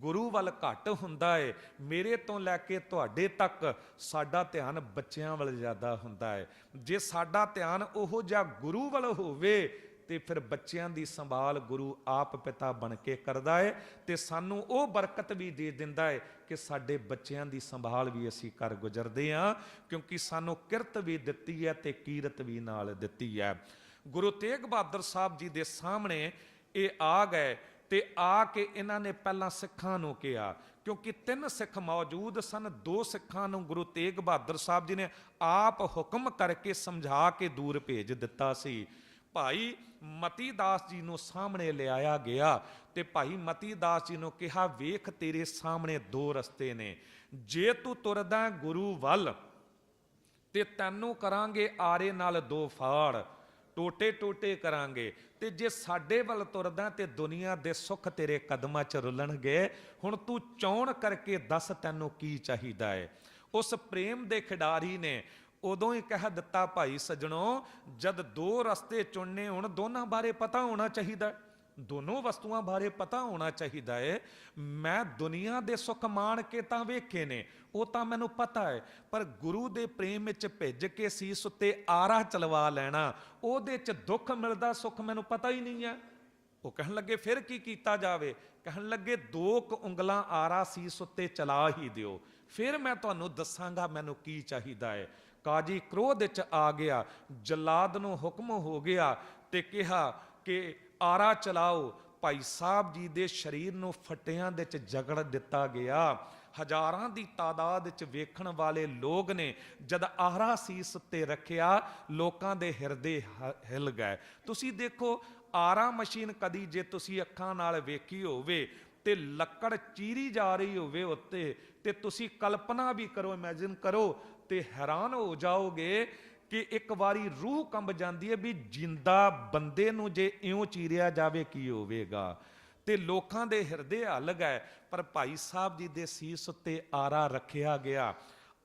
Speaker 1: ਗੁਰੂ ਵੱਲ ਘੱਟ ਹੁੰਦਾ ਏ। ਮੇਰੇ ਤੋਂ ਲੈ ਕੇ ਤੁਹਾਡੇ ਤੱਕ ਸਾਡਾ ਧਿਆਨ ਬੱਚਿਆਂ ਵੱਲ ਜ਼ਿਆਦਾ ਹੁੰਦਾ ਹੈ। ਜੇ ਸਾਡਾ ਧਿਆਨ ਉਹੋ ਜਿਹਾ ਗੁਰੂ ਵੱਲ ਹੋਵੇ ਤੇ ਫਿਰ ਬੱਚਿਆਂ ਦੀ ਸੰਭਾਲ ਗੁਰੂ ਆਪ ਪਿਤਾ ਬਣ ਕੇ ਕਰਦਾ ਏ, ਤੇ ਸਾਨੂੰ ਉਹ ਬਰਕਤ ਵੀ ਦੇ ਦਿੰਦਾ ਏ ਕਿ ਸਾਡੇ ਬੱਚਿਆਂ ਦੀ ਸੰਭਾਲ ਵੀ ਅਸੀਂ ਕਰ ਗੁਜ਼ਰਦੇ ਹਾਂ, ਕਿਉਂਕਿ ਸਾਨੂੰ ਕਿਰਤ ਵੀ ਦਿੱਤੀ ਹੈ ਤੇ ਕੀਰਤ ਵੀ ਨਾਲ ਦਿੱਤੀ ਹੈ। ਗੁਰੂ ਤੇਗ ਬਹਾਦਰ ਸਾਹਿਬ ਜੀ ਦੇ ਸਾਹਮਣੇ ਇਹ ਆ ਗਏ, ਤੇ ਆ ਕੇ ਇਹਨਾਂ ਨੇ ਪਹਿਲਾਂ ਸਿੱਖਾਂ ਨੂੰ ਕਿਹਾ, ਕਿਉਂਕਿ 3 ਸਿੱਖ ਮੌਜੂਦ ਸਨ। 2 ਸਿੱਖਾਂ ਨੂੰ ਗੁਰੂ ਤੇਗ ਬਹਾਦਰ ਸਾਹਿਬ ਜੀ ਨੇ ਆਪ ਹੁਕਮ ਕਰਕੇ ਸਮਝਾ ਕੇ ਦੂਰ ਭੇਜ ਦਿੱਤਾ ਸੀ। ਭਾਈ ਮਤੀ ਦਾਸ ਜੀ ਨੂੰ ਸਾਹਮਣੇ ਲਿਆਇਆ ਗਿਆ, ਤੇ ਭਾਈ ਮਤੀ ਦਾਸ ਜੀ ਨੂੰ ਕਿਹਾ, ਵੇਖ ਤੇਰੇ ਸਾਹਮਣੇ 2 ਰਸਤੇ ਨੇ, ਜੇ ਤੂੰ ਤੁਰਦਾ ਗੁਰੂ ਵੱਲ ਤੇ ਤੈਨੂੰ ਕਰਾਂਗੇ ਆਰੇ ਨਾਲ 2 ਫਾੜ, ਟੋਟੇ ਟੋਟੇ ਕਰਾਂਗੇ, ਤੇ ਜੇ ਸਾਡੇ ਵੱਲ ਤੁਰਦਾ ਤੇ ਦੁਨੀਆ ਦੇ ਸੁੱਖ ਤੇਰੇ ਕਦਮਾਂ 'ਚ ਰੁਲਣਗੇ। ਹੁਣ ਤੂੰ ਚੋਣ ਕਰਕੇ ਦੱਸ ਤੈਨੂੰ ਕੀ ਚਾਹੀਦਾ ਹੈ। ਉਸ ਪ੍ਰੇਮ ਦੇ ਖਿਡਾਰੀ ਨੇ ਉਦੋਂ ਹੀ ਕਹਿ ਦਿੱਤਾ, ਭਾਈ ਸੱਜਣੋ, ਜਦ 2 ਰਸਤੇ ਚੁਣਨੇ ਹੁਣ, ਦੋਨਾਂ ਬਾਰੇ ਪਤਾ ਹੋਣਾ ਚਾਹੀਦਾ, ਦੋਨੋਂ ਵਸਤੂਆਂ ਬਾਰੇ ਪਤਾ ਹੋਣਾ ਚਾਹੀਦਾ ਹੈ। ਮੈਂ ਦੁਨੀਆ ਦੇ ਸੁੱਖ ਮਾਣ ਕੇ ਤਾਂ ਵੇਖੇ ਨੇ, ਉਹ ਤਾਂ ਮੈਨੂੰ ਪਤਾ ਹੈ, ਪਰ ਗੁਰੂ ਦੇ ਪ੍ਰੇਮ ਵਿੱਚ ਭਿੱਜ ਕੇ ਸੀਸ ਉੱਤੇ ਆਰਾ ਚਲਵਾ ਲੈਣਾ, ਉਹਦੇ 'ਚ ਦੁੱਖ ਮਿਲਦਾ, ਸੁੱਖ ਮੈਨੂੰ ਪਤਾ ਹੀ ਨਹੀਂ ਹੈ। ਉਹ ਕਹਿਣ ਲੱਗੇ ਫਿਰ ਕੀ ਕੀਤਾ ਜਾਵੇ? ਕਹਿਣ ਲੱਗੇ 2 ਉਂਗਲਾਂ ਆਰਾ ਸੀਸ ਉੱਤੇ ਚਲਾ ਹੀ ਦਿਓ, ਫਿਰ ਮੈਂ ਤੁਹਾਨੂੰ ਦੱਸਾਂਗਾ ਮੈਨੂੰ ਕੀ ਚਾਹੀਦਾ ਹੈ। ਕਾਜੀ ਕ੍ਰੋਧ ਵਿੱਚ ਆ ਗਿਆ, ਜਲਾਦ ਨੂੰ ਹੁਕਮ ਹੋ ਗਿਆ ਤੇ ਕਿਹਾ ਕਿ ਆਰਾ ਚਲਾਓ। ਭਾਈ ਸਾਹਿਬ ਜੀ ਦੇ ਸਰੀਰ ਨੂੰ ਫੱਟਿਆਂ ਦੇ ਵਿੱਚ ਜਗੜ ਦਿੱਤਾ ਗਿਆ। ਹਜ਼ਾਰਾਂ ਦੀ ਤਾਦਾਦ ਵਿੱਚ ਵੇਖਣ ਵਾਲੇ ਲੋਕ ਨੇ ਜਦ ਆਰਾ ਸੀਸ ਉੱਤੇ ਰੱਖਿਆ, ਲੋਕਾਂ ਦੇ ਹਿਰਦੇ ਹਿੱਲ ਗਏ। ਤੁਸੀਂ ਦੇਖੋ, ਆਰਾ ਮਸ਼ੀਨ ਕਦੀ ਜੇ ਤੁਸੀਂ ਅੱਖਾਂ ਨਾਲ ਵੇਖੀ ਹੋਵੇ ਤੇ ਲੱਕੜ ਚੀਰੀ ਜਾ ਰਹੀ ਹੋਵੇ ਉੱਤੇ, ਤੇ ਤੁਸੀਂ ਕਲਪਨਾ ਵੀ ਕਰੋ, ਇਮੈਜਿਨ ਕਰੋ, ਤੇ ਹੈਰਾਨ ਹੋ ਜਾਓਗੇ ਕਿ ਇੱਕ ਵਾਰੀ ਰੂਹ ਕੰਬ ਜਾਂਦੀ ਹੈ ਵੀ ਜਿੰਦਾ ਬੰਦੇ ਨੂੰ ਜੇ ਇਉਂ ਚੀਰਿਆ ਜਾਵੇ ਕੀ ਹੋਵੇਗਾ। ਤੇ ਲੋਕਾਂ ਦੇ ਹਿਰਦੇ ਅਲਗ ਹੈ, ਪਰ ਭਾਈ ਸਾਹਿਬ ਜੀ ਦੇ ਸੀਸ ਉੱਤੇ ਆਰਾ ਰੱਖਿਆ ਗਿਆ।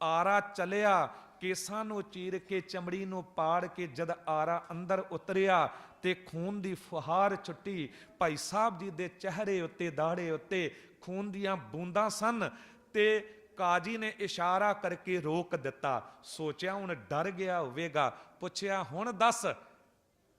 Speaker 1: ਆਰਾ ਚਲਿਆ, ਕੇਸਾਂ ਨੂੰ ਚੀਰ ਕੇ ਚਮੜੀ ਨੂੰ ਪਾੜ ਕੇ ਜਦ ਆਰਾ ਅੰਦਰ ਉਤਰਿਆ ਤੇ ਖੂਨ ਦੀ ਫੁਹਾਰ ਛੁੱਟੀ। ਭਾਈ ਸਾਹਿਬ ਜੀ ਦੇ ਚਿਹਰੇ ਉੱਤੇ, ਦਾੜੇ ਉੱਤੇ ਖੂਨ ਦੀਆਂ ਬੂੰਦਾਂ ਸਨ ਤੇ ਕਾਜੀ ਨੇ ਇਸ਼ਾਰਾ ਕਰਕੇ ਰੋਕ ਦਿੱਤਾ। ਸੋਚਿਆ ਹੁਣ ਡਰ ਗਿਆ ਹੋਵੇਗਾ, ਪੁੱਛਿਆ ਹੁਣ ਦੱਸ।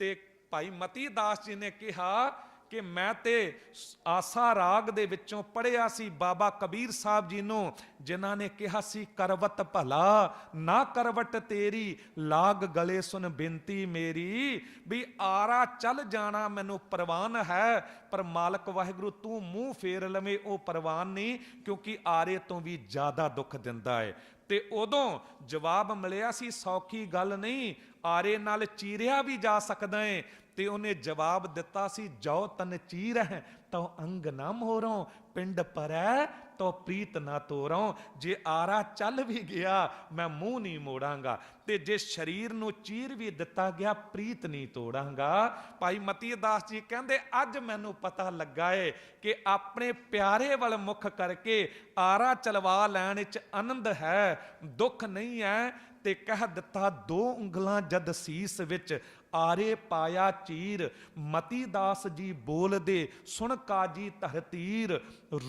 Speaker 1: ਤੇ ਭਾਈ ਮਤੀ ਦਾਸ ਜੀ ਨੇ ਕਿਹਾ ਕਿ ਮੈਂ ਤੇ ਆਸਾ ਰਾਗ ਦੇ ਵਿੱਚੋਂ ਪੜ੍ਹਿਆ ਸੀ ਬਾਬਾ ਕਬੀਰ ਸਾਹਿਬ ਜੀ ਨੂੰ, ਜਿਨ੍ਹਾਂ ਨੇ ਕਿਹਾ ਸੀ ਕਰਵਟ ਭਲਾ ਨਾ ਕਰਵਟ ਤੇਰੀ, ਲਾਗ ਗਲੇ ਸੁਨ ਬੇਨਤੀ ਮੇਰੀ। ਵੀ ਆਰਾ ਚੱਲ ਜਾਣਾ ਮੈਨੂੰ ਪ੍ਰਵਾਨ ਹੈ, ਪਰ ਮਾਲਕ ਵਾਹਿਗੁਰੂ ਤੂੰ ਮੂੰਹ ਫੇਰ ਲਵੇਂ ਉਹ ਪ੍ਰਵਾਨ ਨਹੀਂ, ਕਿਉਂਕਿ ਆਰੇ ਤੋਂ ਵੀ ਜ਼ਿਆਦਾ ਦੁੱਖ ਦਿੰਦਾ ਹੈ। ਤੇ ਉਦੋਂ ਜਵਾਬ ਮਿਲਿਆ ਸੀ ਸੌਖੀ ਗੱਲ ਨਹੀਂ, ਆਰੇ ਨਾਲ ਚੀਰਿਆ ਵੀ ਜਾ ਸਕਦਾ ਹੈ। ਤੇ ਉਹਨੇ ਜਵਾਬ ਦਿੱਤਾ ਸੀ ਜੋ ਤਨ ਚੀਰ ਹੈ ਤੋ ਅੰਗ ਨਾ ਮੋਰੋਂ, ਪਿੰਡ ਪਰੈ ਤੋ ਪ੍ਰੀਤ ਨਾ ਤੋਰੋਂ। ਜੇ ਆਰਾ ਚੱਲ ਵੀ ਗਿਆ ਮੈਂ ਮੂੰਹ ਨਹੀਂ ਮੋੜਾਂਗਾ, ਤੇ ਜੇ ਸਰੀਰ ਨੂੰ ਚੀਰ ਵੀ ਦਿੱਤਾ ਗਿਆ ਪ੍ਰੀਤ ਨਹੀਂ ਤੋੜਾਂਗਾ। ਭਾਈ ਮਤੀ ਦਾਸ ਜੀ ਕਹਿੰਦੇ ਅੱਜ ਮੈਨੂੰ ਪਤਾ ਲੱਗਾ ਏ ਕਿ ਆਪਣੇ ਪਿਆਰੇ ਵੱਲ ਮੁੱਖ ਕਰਕੇ ਆਰਾ ਚਲਵਾ ਲੈਣ ਵਿੱਚ ਆਨੰਦ ਹੈ, ਦੁੱਖ ਨਹੀਂ ਹੈ। ਤੇ ਕਹਿ ਦਿੱਤਾ ਦੋ ਉਂਗਲਾਂ ਜਦ ਸੀਸ ਵਿੱਚ ਆਰੇ ਪਾਇਆ ਚੀਰ, ਮਤੀ ਦਾਸ ਜੀ ਬੋਲਦੇ ਸੁਣ ਕਾਜੀ ਧਰਤੀਰ।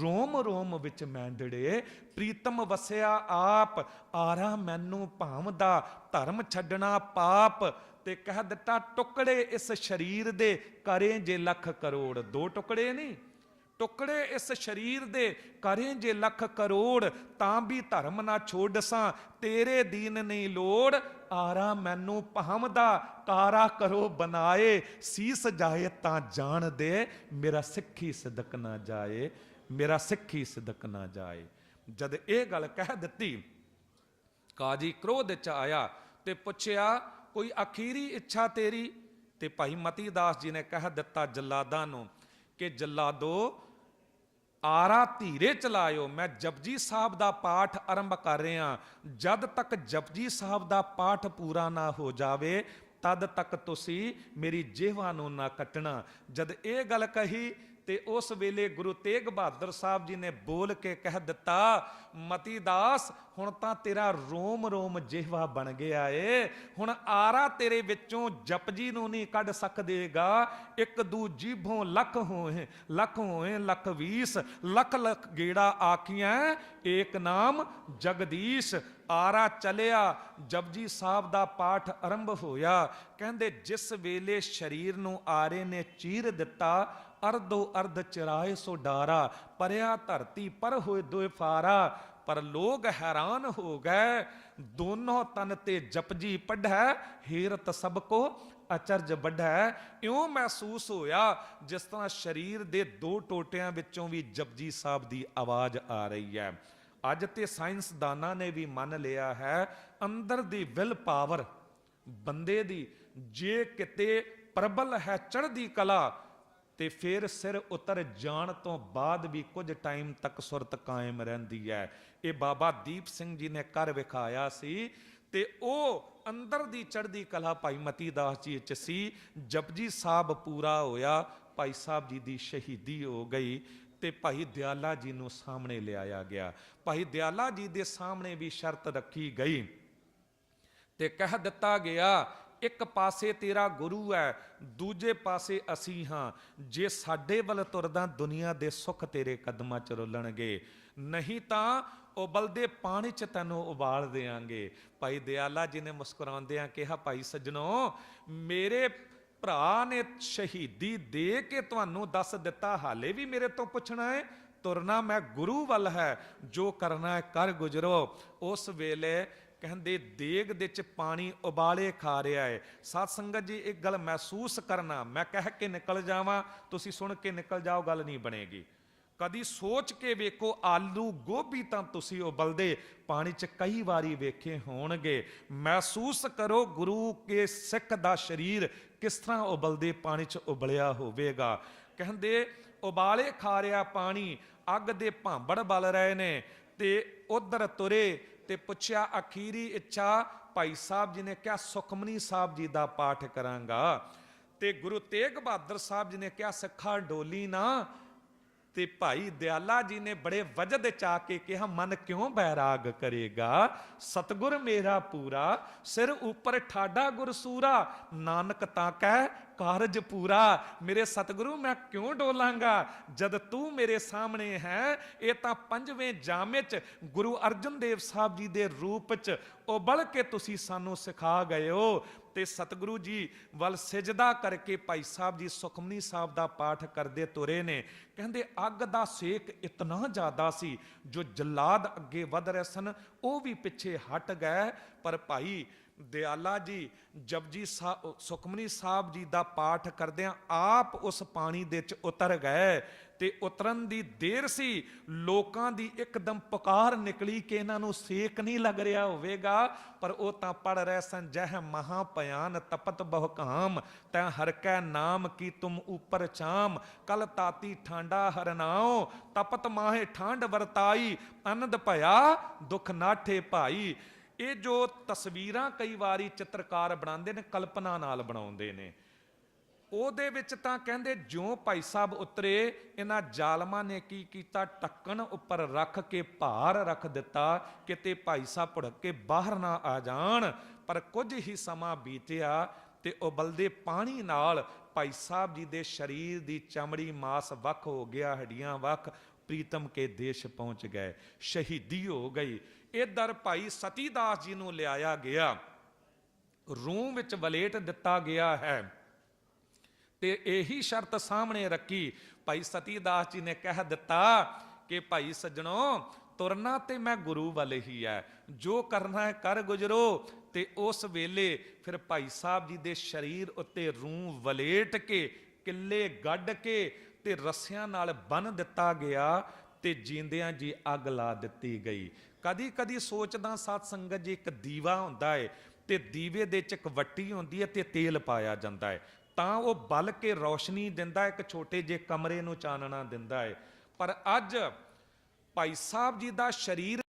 Speaker 1: ਰੋਮ ਰੋਮ ਵਿੱਚ ਮੈਂਡੜੇ ਪ੍ਰੀਤਮ ਵਸਿਆ ਆਪ, ਆਰਾ ਮੈਨੂੰ ਭਾਵਦਾ ਧਰਮ ਛੱਡਣਾ ਪਾਪ। ਤੇ ਕਹਿ ਦਿੱਤਾ ਟੁਕੜੇ ਇਸ ਸਰੀਰ ਦੇ ਕਰੇ ਜੇ ਲੱਖ ਕਰੋੜ, ਦੋ ਟੁਕੜੇ ਨਹੀਂ, ਟੁਕੜੇ ਇਸ ਸਰੀਰ ਦੇ ਕਰੇ ਜੇ ਲੱਖ ਕਰੋੜ, ਤਾਂ ਵੀ ਧਰਮ ਨਾ ਛੋਡਸਾਂ ਤੇਰੇ ਦੀਨ ਨਹੀਂ ਲੋੜ। ਆਰਾ ਮੈਨੂੰ ਭਾਵਦਾ ਕਾਰਾ ਕਰੋ ਬਨਾਏ, ਸੀਸ ਜਾਏ ਤਾਂ ਜਾਣ ਦੇ ਮੇਰਾ ਸਿੱਖੀ ਸਿਦਕ ਨਾ ਜਾਏ, ਮੇਰਾ ਸਿੱਖੀ ਸਿਦਕ ਨਾ ਜਾਏ। ਜਦ ਇਹ ਗੱਲ ਕਹਿ ਦਿੱਤੀ ਕਾਜੀ ਕ੍ਰੋਧ ਚ ਆਇਆ ਤੇ ਪੁੱਛਿਆ ਕੋਈ ਅਖੀਰੀ ਇੱਛਾ ਤੇਰੀ। ਤੇ ਭਾਈ ਮਤੀ ਦਾਸ ਜੀ ਨੇ ਕਹਿ ਦਿੱਤਾ ਜੱਲਾਦਾਂ ਨੂੰ ਕਿ ਜੱਲਾਦੋ ਆਰਾ ਧੀਰੇ ਚਲਾਇਓ, ਮੈਂ ਜਪਜੀ ਸਾਹਿਬ ਦਾ ਪਾਠ ਆਰੰਭ ਕਰ ਰਿਹਾ, ਜਦ ਤੱਕ ਜਪਜੀ ਸਾਹਿਬ ਦਾ ਪਾਠ ਪੂਰਾ ਨਾ ਹੋ ਜਾਵੇ ਤਦ ਤੱਕ ਤੁਸੀਂ ਮੇਰੀ ਜੀਹਵਾ ਨੂੰ ਨਾ ਕੱਟਣਾ। ਜਦ ਇਹ ਗੱਲ ਕਹੀ ਤੇ ਉਸ ਵੇਲੇ ਗੁਰੂ ਤੇਗ ਬਹਾਦਰ ਸਾਹਿਬ ਜੀ ਨੇ ਬੋਲ ਕੇ ਕਹਿ ਦਿੱਤਾ ਮਤੀ ਦਾਸ ਹੁਣ ਤਾਂ ਤੇਰਾ ਰੋਮ ਰੋਮ ਜਿਹਵਾ ਬਣ ਗਿਆ ਏ, ਹੁਣ ਆਰਾ ਤੇਰੇ ਵਿੱਚੋਂ ਜਪਜੀ ਨੂੰ ਨਹੀਂ ਕੱਢ ਸਕਦੇਗਾ। ਇੱਕ ਦੂ ਜੀਭੋਂ ਲੱਖ ਹੋਏ ਲੱਖ ਹੋਏ ਲੱਖ 20, ਲੱਖ ਲੱਖ ਗੇੜਾ ਆਖੀਆਂ ਏਕ ਨਾਮ ਜਗਦੀਸ਼। ਆਰਾ ਚਲਿਆ, ਜਪਜੀ ਸਾਹਿਬ ਦਾ ਪਾਠ ਆਰੰਭ ਹੋਇਆ। ਕਹਿੰਦੇ ਜਿਸ ਵੇਲੇ ਸਰੀਰ ਨੂੰ ਆਰੇ ਨੇ ਚੀਰ ਦਿੱਤਾ, ਅਰਧੋ ਅਰਧ ਚਰਾਏ ਸੋ ਡਾਰਾ, ਪਰਿਆ ਧਰਤੀ ਪਰ ਹੋਏ ਦੋਏ ਫਾਰਾ। ਪਰ ਲੋਗ ਹੈਰਾਨ ਹੋ ਗਏ, ਦੋਨੋਂ ਤਨ ਤੇ ਜਪਜੀ ਪੜ੍ਹੈ, ਹੀਰਤ ਸਭ ਕੋ ਅਚਰਜ ਵੱਢੈ। ਇਉਂ ਮਹਿਸੂਸ ਹੋਇਆ ਜਿਸ ਤਰ੍ਹਾਂ ਸਰੀਰ ਦੇ ਦੋ ਟੋਟਿਆਂ ਵਿੱਚੋਂ ਵੀ ਜਪਜੀ ਸਾਹਿਬ ਦੀ ਆਵਾਜ਼ ਆ ਰਹੀ ਹੈ। ਅੱਜ ਤੇ ਸਾਇੰਸਦਾਨਾਂ ਨੇ ਵੀ ਮੰਨ ਲਿਆ ਹੈ ਅੰਦਰ ਦੀ ਵਿਲ ਪਾਵਰ ਬੰਦੇ ਦੀ ਜੇ ਕਿਤੇ ਪ੍ਰਬਲ ਹੈ ਚੜ੍ਹਦੀ ਕਲਾ ਤੇ ਫਿਰ ਸਿਰ ਉਤਰ ਜਾਣ ਤੋਂ ਬਾਅਦ ਵੀ ਕੁਝ ਟਾਈਮ ਤੱਕ ਸੁਰਤ ਕਾਇਮ ਰਹਿੰਦੀ ਹੈ। ਇਹ ਬਾਬਾ ਦੀਪ ਸਿੰਘ ਜੀ ਨੇ ਕਰ ਵਿਖਾਇਆ ਸੀ ਤੇ ਉਹ ਅੰਦਰ ਦੀ ਚੜ੍ਹਦੀ ਕਲਾ ਭਾਈ ਮਤੀ ਦਾਸ ਜੀ ਵਿੱਚ ਸੀ। ਜਪਜੀ ਸਾਹਿਬ ਪੂਰਾ ਹੋਇਆ, ਭਾਈ ਸਾਹਿਬ ਜੀ ਦੀ ਸ਼ਹੀਦੀ ਹੋ ਗਈ ਤੇ ਭਾਈ ਦਿਆਲਾ ਜੀ ਨੂੰ ਸਾਹਮਣੇ ਲਿਆਇਆ ਗਿਆ। ਭਾਈ ਦਿਆਲਾ ਜੀ ਦੇ ਸਾਹਮਣੇ ਵੀ ਸ਼ਰਤ ਰੱਖੀ ਗਈ ਤੇ ਕਹਿ ਦਿੱਤਾ ਗਿਆ ਇੱਕ ਪਾਸੇ ਤੇਰਾ ਗੁਰੂ ਹੈ, ਦੂਜੇ ਪਾਸੇ ਅਸੀਂ ਹਾਂ, ਜੇ ਸਾਡੇ ਵੱਲ ਤੁਰਦਾ ਦੁਨੀਆ ਦੇ ਸੁੱਖ ਤੇਰੇ ਕਦਮਾਂ 'ਚ ਰੁਲਣਗੇ, ਨਹੀਂ ਤਾਂ ਉਬਲਦੇ ਪਾਣੀ 'ਚ ਤੈਨੂੰ ਉਬਾਲ ਦੇਾਂਗੇ। ਭਾਈ ਦਿਆਲਾ ਜੀ ਨੇ ਮੁਸਕਰਾਉਂਦਿਆਂ ਕਿਹਾ ਭਾਈ ਸੱਜਣੋ ਮੇਰੇ ਭਰਾ ਨੇ ਸ਼ਹੀਦੀ ਦੇ ਕੇ ਤੁਹਾਨੂੰ ਦੱਸ ਦਿੱਤਾ, ਹਾਲੇ ਵੀ ਮੇਰੇ ਤੋਂ ਪੁੱਛਣਾ ਹੈ? ਤੁਰਨਾ ਮੈਂ ਗੁਰੂ ਵੱਲ ਹੈ, ਜੋ ਕਰਨਾ ਹੈ ਕਰ ਗੁਜਰੋ। ਉਸ ਵੇਲੇ ਕਹਿੰਦੇ ਦੇਗ ਦੇ ਚ ਪਾਣੀ ਉਬਾਲੇ ਖਾ ਰਿਹਾ ਹੈ। ਸਾਧ ਸੰਗਤ ਜੀ ਇੱਕ ਗੱਲ ਮਹਿਸੂਸ ਕਰਨਾ, ਮੈਂ ਕਹਿ ਕੇ ਨਿਕਲ ਜਾਵਾਂ ਤੁਸੀਂ ਸੁਣ ਕੇ ਨਿਕਲ ਜਾਓ, ਗੱਲ ਨਹੀਂ ਬਣੇਗੀ। ਕਦੀ ਸੋਚ ਕੇ ਵੇਖੋ ਆਲੂ ਗੋਭੀ ਤਾਂ ਤੁਸੀਂ ਉਬਲਦੇ ਪਾਣੀ 'ਚ ਕਈ ਵਾਰੀ ਵੇਖੇ ਹੋਣਗੇ। ਮਹਿਸੂਸ ਕਰੋ ਗੁਰੂ ਕੇ ਸਿੱਖ ਦਾ ਸਰੀਰ ਕਿਸ ਤਰ੍ਹਾਂ ਉਬਲਦੇ ਪਾਣੀ 'ਚ ਉਬਲਿਆ ਹੋਵੇਗਾ। ਕਹਿੰਦੇ ਉਬਾਲੇ ਖਾ ਰਿਹਾ ਪਾਣੀ, ਅੱਗ ਦੇ ਭਾਂਬੜ ਬਲ ਰਹੇ ਨੇ ਤੇ ਉਧਰ ਤੁਰੇ ਤੇ ਪੁੱਛਿਆ ਅਖੀਰੀ ਇੱਛਾ ਭਾਈ ਸਾਹਿਬ ਜੀ ਨੇ ਕਿਹਾ ਸੁਖਮਨੀ ਸਾਹਿਬ ਜੀ ਦਾ ਪਾਠ ਕਰਾਂਗਾ। ਤੇ ਗੁਰੂ ਤੇਗ ਬਹਾਦਰ ਸਾਹਿਬ ਜੀ ਨੇ ਕਿਹਾ ਸਿੱਖਾ ਡੋਲੀ ਨਾ। ਤੇ ਭਾਈ ਦਿਆਲਾ ਜੀ ਨੇ ਬੜੇ ਵਜਦ ਚ ਆ ਕੇ ਕਿਹਾ ਮਨ ਕਿਉਂ ਬੈਰਾਗ ਕਰੇਗਾ, ਸਤਗੁਰ ਮੇਰਾ ਪੂਰਾ ਸਿਰ ਉੱਪਰ ਠਾਡਾ ਗੁਰਸੂਰਾ, ਨਾਨਕ ਤਾਂ ਕਹਿ ਕਾਰਜ ਪੂਰਾ। ਮੇਰੇ ਸਤਿਗੁਰੂ ਮੈਂ ਕਿਉਂ ਡੋਲਾਂਗਾ ਜਦ ਤੂੰ ਮੇਰੇ ਸਾਹਮਣੇ ਹੈ। ਇਹ ਤਾਂ ਪੰਜਵੇਂ ਜਾਮੇ ਚ ਗੁਰੂ ਅਰਜਨ ਦੇਵ ਸਾਹਿਬ ਜੀ ਦੇ ਰੂਪ ਚ ਉਬਲ ਕੇ ਤੁਸੀਂ ਸਾਨੂੰ ਸਿਖਾ ਗਏ ਹੋ। ਤੇ ਸਤਿਗੁਰੂ ਜੀ ਵੱਲ ਸਿਜਦਾ ਕਰਕੇ ਭਾਈ ਸਾਹਿਬ ਜੀ ਸੁਖਮਨੀ ਸਾਹਿਬ ਦਾ ਪਾਠ ਕਰਦੇ ਤੁਰੇ ਨੇ। ਕਹਿੰਦੇ ਅੱਗ ਦਾ ਸੇਕ ਇਤਨਾ ਜ਼ਿਆਦਾ ਸੀ ਜੋ ਜਲਾਦ ਅੱਗੇ ਵਧ ਰਹੇ ਸਨ ਉਹ ਵੀ ਪਿੱਛੇ ਹਟ ਗਏ। ਪਰ ਭਾਈ ਦਿਆਲਾ ਜੀ ਜਪਜੀ ਸੁਖਮਨੀ ਸਾਹਿਬ ਜੀ ਦਾ ਪਾਠ ਕਰਦਿਆਂ ਆਪ ਉਸ ਪਾਣੀ ਦੇ ਵਿੱਚ ਉਤਰ ਗਏ। ਤੇ ਉਤਰਨ ਦੀ ਦੇਰ ਸੀ, ਲੋਕਾਂ ਦੀ ਇੱਕਦਮ ਪੁਕਾਰ ਨਿਕਲੀ ਕਿ ਇਹਨਾਂ ਨੂੰ ਸੇਕ ਨਹੀਂ ਲੱਗ ਰਿਹਾ ਹੋਵੇਗਾ, ਪਰ ਉਹ ਤਾਂ ਪੜ ਰਹੇ ਸਨ ਜਹ ਮਹਾ ਭਿਆਨ ਤਪਤ ਬਹੁ ਕਾਮ, ਤੈ ਹਰ ਕੈ ਨਾਮ ਕੀ ਤੁਮ ਉਪਰ ਚਾਮ, ਕਲ ਤਾਤੀ ਠਾਂਡਾ ਹਰਨਾਓ, ਤਪਤ ਮਾਹੇ ਠਾਂਡ ਵਰਤਾਈ, ਆਨੰਦ ਭਇਆ ਦੁਖ ਨਾਠੇ ਭਾਈ। ਇਹ ਜੋ ਤਸਵੀਰਾਂ ਕਈ ਵਾਰੀ ਚਿੱਤਰਕਾਰ ਬਣਾਉਂਦੇ ਨੇ ਕਲਪਨਾ ਨਾਲ ਬਣਾਉਂਦੇ ਨੇ, ਉਹਦੇ ਵਿੱਚ ਤਾਂ ਕਹਿੰਦੇ ਜਿਉਂ ਭਾਈ ਸਾਹਿਬ ਉਤਰੇ ਇਹਨਾਂ ਜ਼ਾਲਮਾਂ ਨੇ ਕੀ ਕੀਤਾ, ਢੱਕਣ ਉੱਪਰ ਰੱਖ ਕੇ ਭਾਰ ਰੱਖ ਦਿੱਤਾ ਕਿਤੇ ਭਾਈ ਸਾਹਿਬ ਭੁੜਕ ਕੇ ਬਾਹਰ ਨਾ ਆ ਜਾਣ। ਪਰ ਕੁਝ ਹੀ ਸਮਾਂ ਬੀਤਿਆ ਤੇ ਉਬਲਦੇ ਪਾਣੀ ਨਾਲ ਭਾਈ ਸਾਹਿਬ ਜੀ ਦੇ ਸਰੀਰ ਦੀ ਚਮੜੀ ਮਾਸ ਵੱਖ ਹੋ ਗਿਆ, ਹੱਡੀਆਂ ਵੱਖ, ਪ੍ਰੀਤਮ ਕੇ ਦੇਸ਼ ਪਹੁੰਚ ਗਏ, ਸ਼ਹੀਦੀ ਹੋ ਗਈ। ਇਧਰ ਭਾਈ ਸਤੀ ਦਾਸ ਜੀ ਨੂੰ ਲਿਆਇਆ ਗਿਆ, ਰੂਮ ਵਿੱਚ ਵਲੇਟ ਦਿੱਤਾ ਗਿਆ ਹੈ ਤੇ ਇਹੀ ਸ਼ਰਤ ਸਾਹਮਣੇ ਰੱਖੀ। ਭਾਈ ਸਤੀ ਦਾਸ ਜੀ ਨੇ ਕਹਿ ਦਿੱਤਾ ਕਿ ਭਾਈ ਸੱਜਣੋ ਤੁਰਨਾ ਤੇ ਮੈਂ ਗੁਰੂ ਵਾਲੇ ਹੀ ਹੈ, ਜੋ ਕਰਨਾ ਹੈ ਕਰ ਗੁਜਰੋ। ਤੇ ਉਸ ਵੇਲੇ ਫਿਰ ਭਾਈ ਸਾਹਿਬ ਜੀ ਦੇ ਸਰੀਰ ਉੱਤੇ ਰੂੰ ਵਲੇਟ ਕੇ ਕਿੱਲੇ ਗੱਡ ਕੇ ਤੇ ਰੱਸਿਆਂ ਨਾਲ ਬੰਨ੍ਹ ਦਿੱਤਾ ਗਿਆ ਤੇ ਜੀਂਦਿਆਂ ਜੀ ਅੱਗ ਲਾ ਦਿੱਤੀ ਗਈ। ਕਦੀ ਕਦੀ ਸੋਚਦਾ ਸਾਧ ਸੰਗਤ ਜੀ ਇੱਕ ਦੀਵਾ ਹੁੰਦਾ ਹੈ ਤੇ ਦੀਵੇ ਦੇ ਚ ਇੱਕ ਵੱਟੀ ਹੁੰਦੀ ਹੈ ਤੇ ਤੇਲ ਪਾਇਆ ਜਾਂਦਾ ਹੈ ਤਾਂ ਉਹ ਬਲ ਕੇ ਰੌਸ਼ਨੀ ਦਿੰਦਾ, ਇੱਕ ਛੋਟੇ ਜਿਹੇ ਕਮਰੇ ਨੂੰ ਚਾਨਣਾ ਦਿੰਦਾ ਹੈ। ਪਰ ਅੱਜ ਭਾਈ ਸਾਹਿਬ ਜੀ ਦਾ ਸਰੀਰ